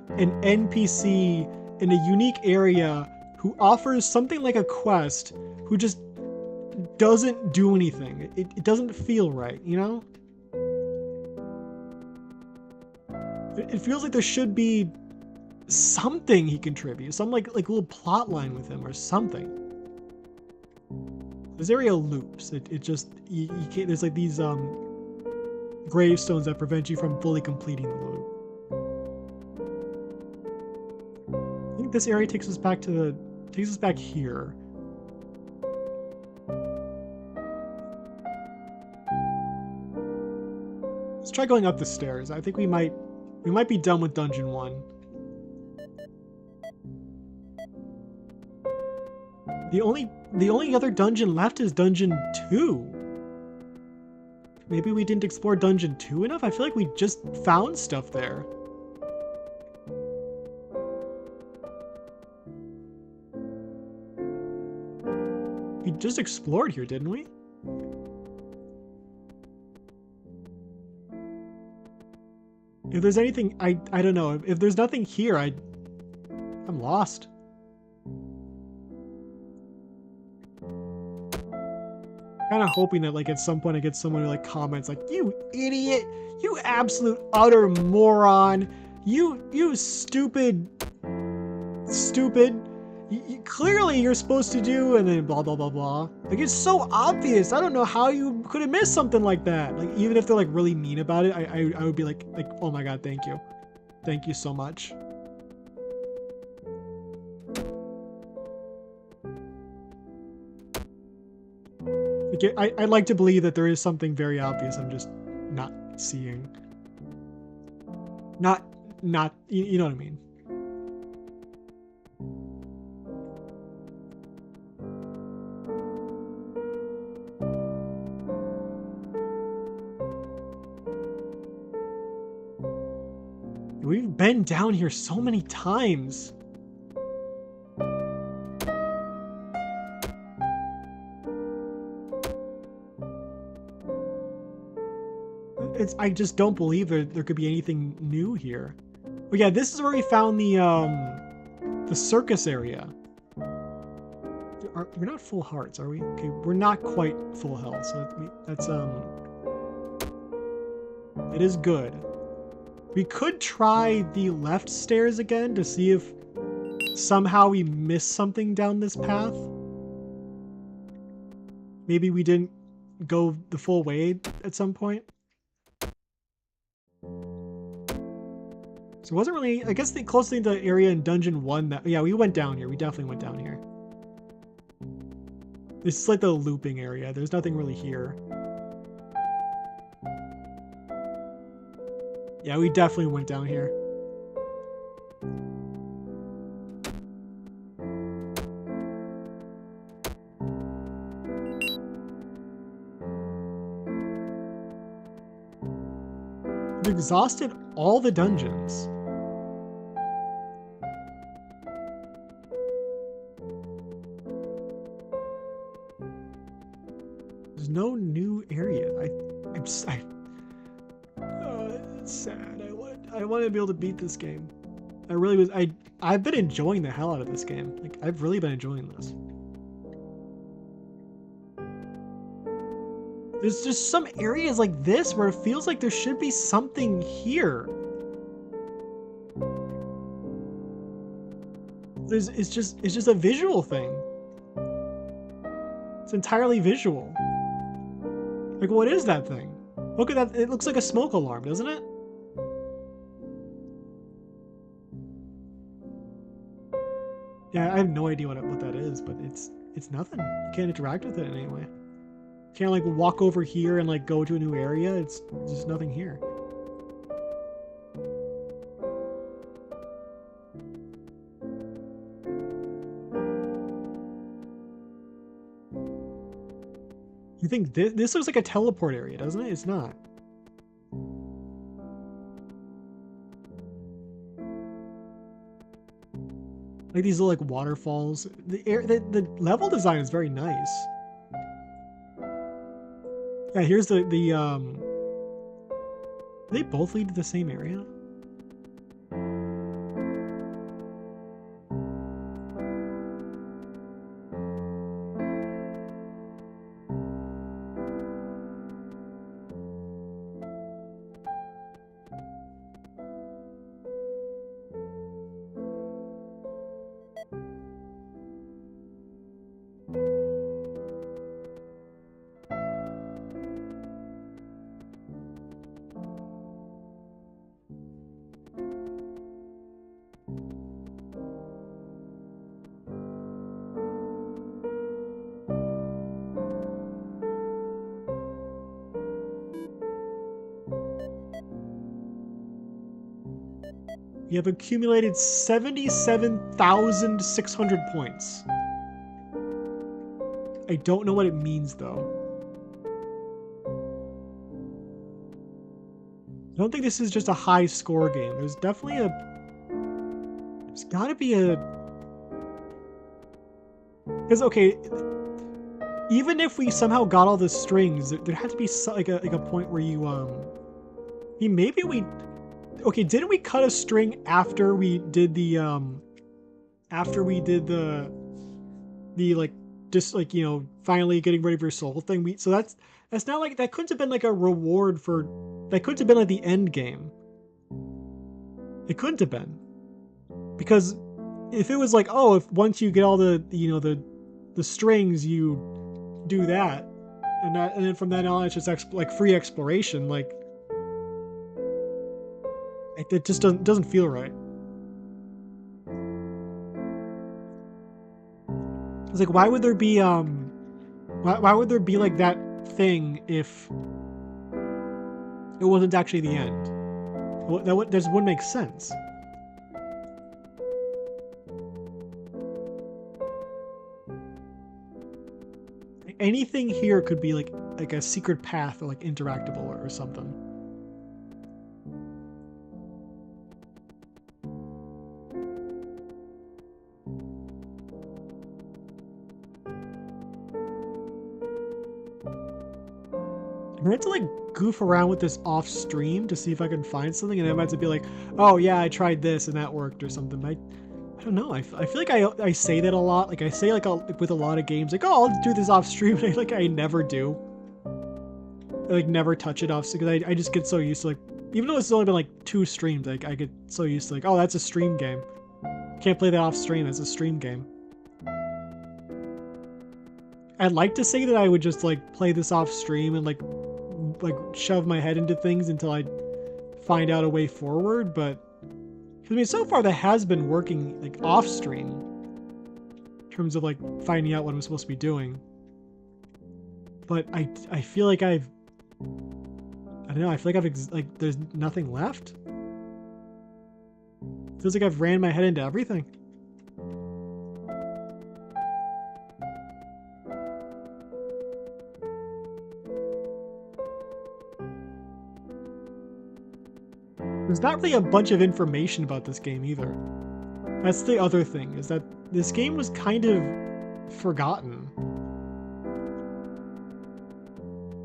S1: an NPC in a unique area who offers something like a quest, who just doesn't do anything. It doesn't feel right, you know? It feels like there should be something he contributes, some like little plot line with him or something. This area loops. It just you can't. There's like these gravestones that prevent you from fully completing the loop. I think this area takes us back here. Let's try going up the stairs. I think we might be done with Dungeon 1. The only other dungeon left is Dungeon 2. Maybe we didn't explore Dungeon 2 enough? I feel like we just found stuff there. We just explored here, didn't we? If there's anything, I don't know. If there's nothing here, I'm lost. Kind of hoping that like at some point I get someone who like comments like, "You idiot! You absolute utter moron! You stupid! Clearly you're supposed to do," and then blah blah blah blah. Like it's so obvious. I don't know how you could have missed something like that. Like even if they're like really mean about it, I would be like, oh my god, thank you so much. I'd like to believe that there is something very obvious I'm just not seeing. Not, you know what I mean? We've been down here so many times. I just don't believe there could be anything new here. But yeah, this is where we found the circus area. We're not full hearts, are we? Okay, we're not quite full health, so that's it is good. We could try the left stairs again to see if somehow we missed something down this path. maybe we didn't go the full way at some point. So it wasn't really, I guess the closest thing to the area in Dungeon 1 that, yeah, we went down here. We definitely went down here. This is like the looping area. There's nothing really here. Yeah, we definitely went down here. We've exhausted all the dungeons. There's no new area. It's sad. I want to be able to beat this game. I really was. I've been enjoying the hell out of this game. Like, I've really been enjoying this. There's just some areas like this where it feels like there should be something here. It's just a visual thing. It's entirely visual. Like, what is that thing? Look at that. It looks like a smoke alarm, doesn't it? Yeah, I have no idea what that is, but it's nothing. You can't interact with it in any way. You can't like walk over here and like go to a new area. It's just nothing here. You think this looks like a teleport area, doesn't it? It's not. Like these little like waterfalls. The level design is very nice. Yeah, here's the they both lead to the same area? You have accumulated 77,600 points. I don't know what it means, though. I don't think this is just a high score game. There's definitely there's gotta be a... Because, okay, even if we somehow got all the strings, there had to be like a point where you, maybe we... Okay, didn't we cut a string after we did the like, just like, you know, finally getting rid of your soul thing? So that's not like, that couldn't have been like a reward for, that couldn't have been like the end game. It couldn't have been. Because if it was like, oh, if once you get all the, you know, the strings, you do that, and then from then on it's just like free exploration, like, it just doesn't feel right. It's like, why would there be why would there be like that thing if it wasn't actually the end? That just wouldn't make sense. Anything here could be like a secret path or like interactable or something. I had to like goof around with this off stream to see if I can find something, and I might have to be like, oh yeah, I tried this and that worked or something. But I don't know. I feel like I say that a lot. Like I say like with a lot of games, like, oh, I'll do this off stream, and I never do. I like never touch it off because I just get so used to, like, even though it's only been like 2 streams, like I get so used to like, oh, that's a stream game. Can't play that off stream. It's a stream game. I'd like to say that I would just like play this off stream and like shove my head into things until I find out a way forward, but I mean, so far that has been working like off stream in terms of like finding out what I'm supposed to be doing. But I feel like I don't know, I feel like like there's nothing left. Feels like I've ran my head into everything. There's not really a bunch of information about this game either. That's the other thing, is that this game was kind of forgotten.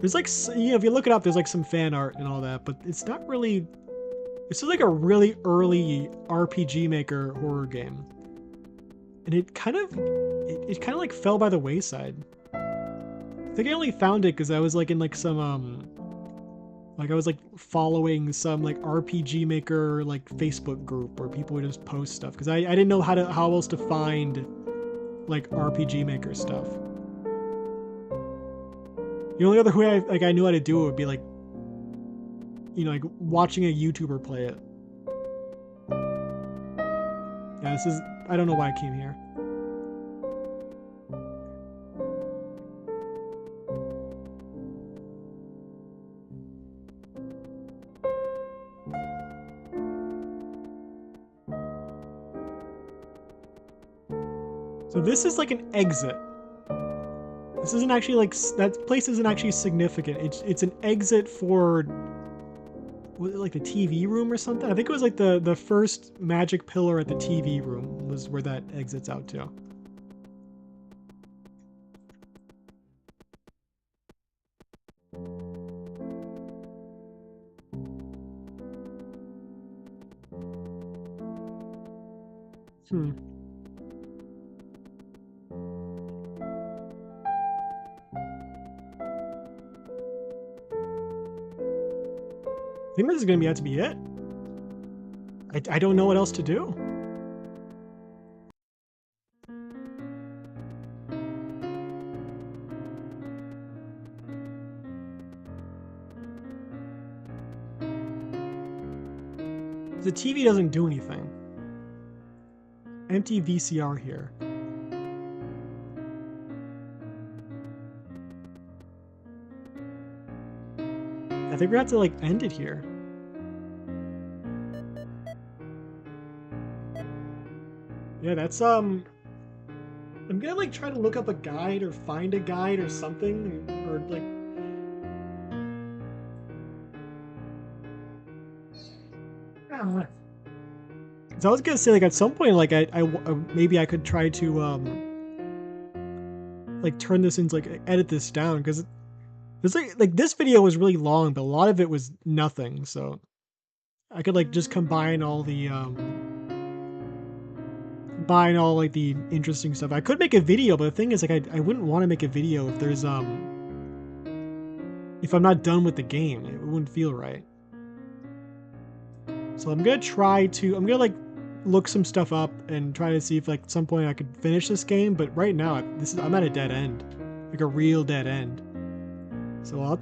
S1: There's like, you know, if you look it up, there's like some fan art and all that, but it's not really... This is like a really early RPG Maker horror game. And it kind of like fell by the wayside. I think I only found it because I was like in like some, like I was like following some like RPG Maker like Facebook group where people would just post stuff. Because I didn't know how else to find like RPG Maker stuff. The only other way I knew how to do it would be like, you know, like watching a YouTuber play it. Yeah, this is, I don't know why I came here. So this is like an exit. This isn't actually like, that place isn't actually significant. It's an exit for, was it like the TV room or something? I think it was like the first magic pillar at the TV room was where that exits out to. I think this is going to have to be it. I don't know what else to do. The TV doesn't do anything. Empty VCR here. I think we have to like end it here. Yeah, that's I'm gonna like try to look up a guide or find a guide or something, or like so I was gonna say like at some point like I maybe I could try to like turn this into like edit this down, because it's like this video was really long, but a lot of it was nothing, so I could like just combine all the like the interesting stuff. I could make a video, but the thing is like I wouldn't want to make a video if there's if I'm not done with the game. It wouldn't feel right. So I'm gonna like look some stuff up and try to see if like at some point I could finish this game, but right now I'm at a dead end. Like a real dead end. So I'll have to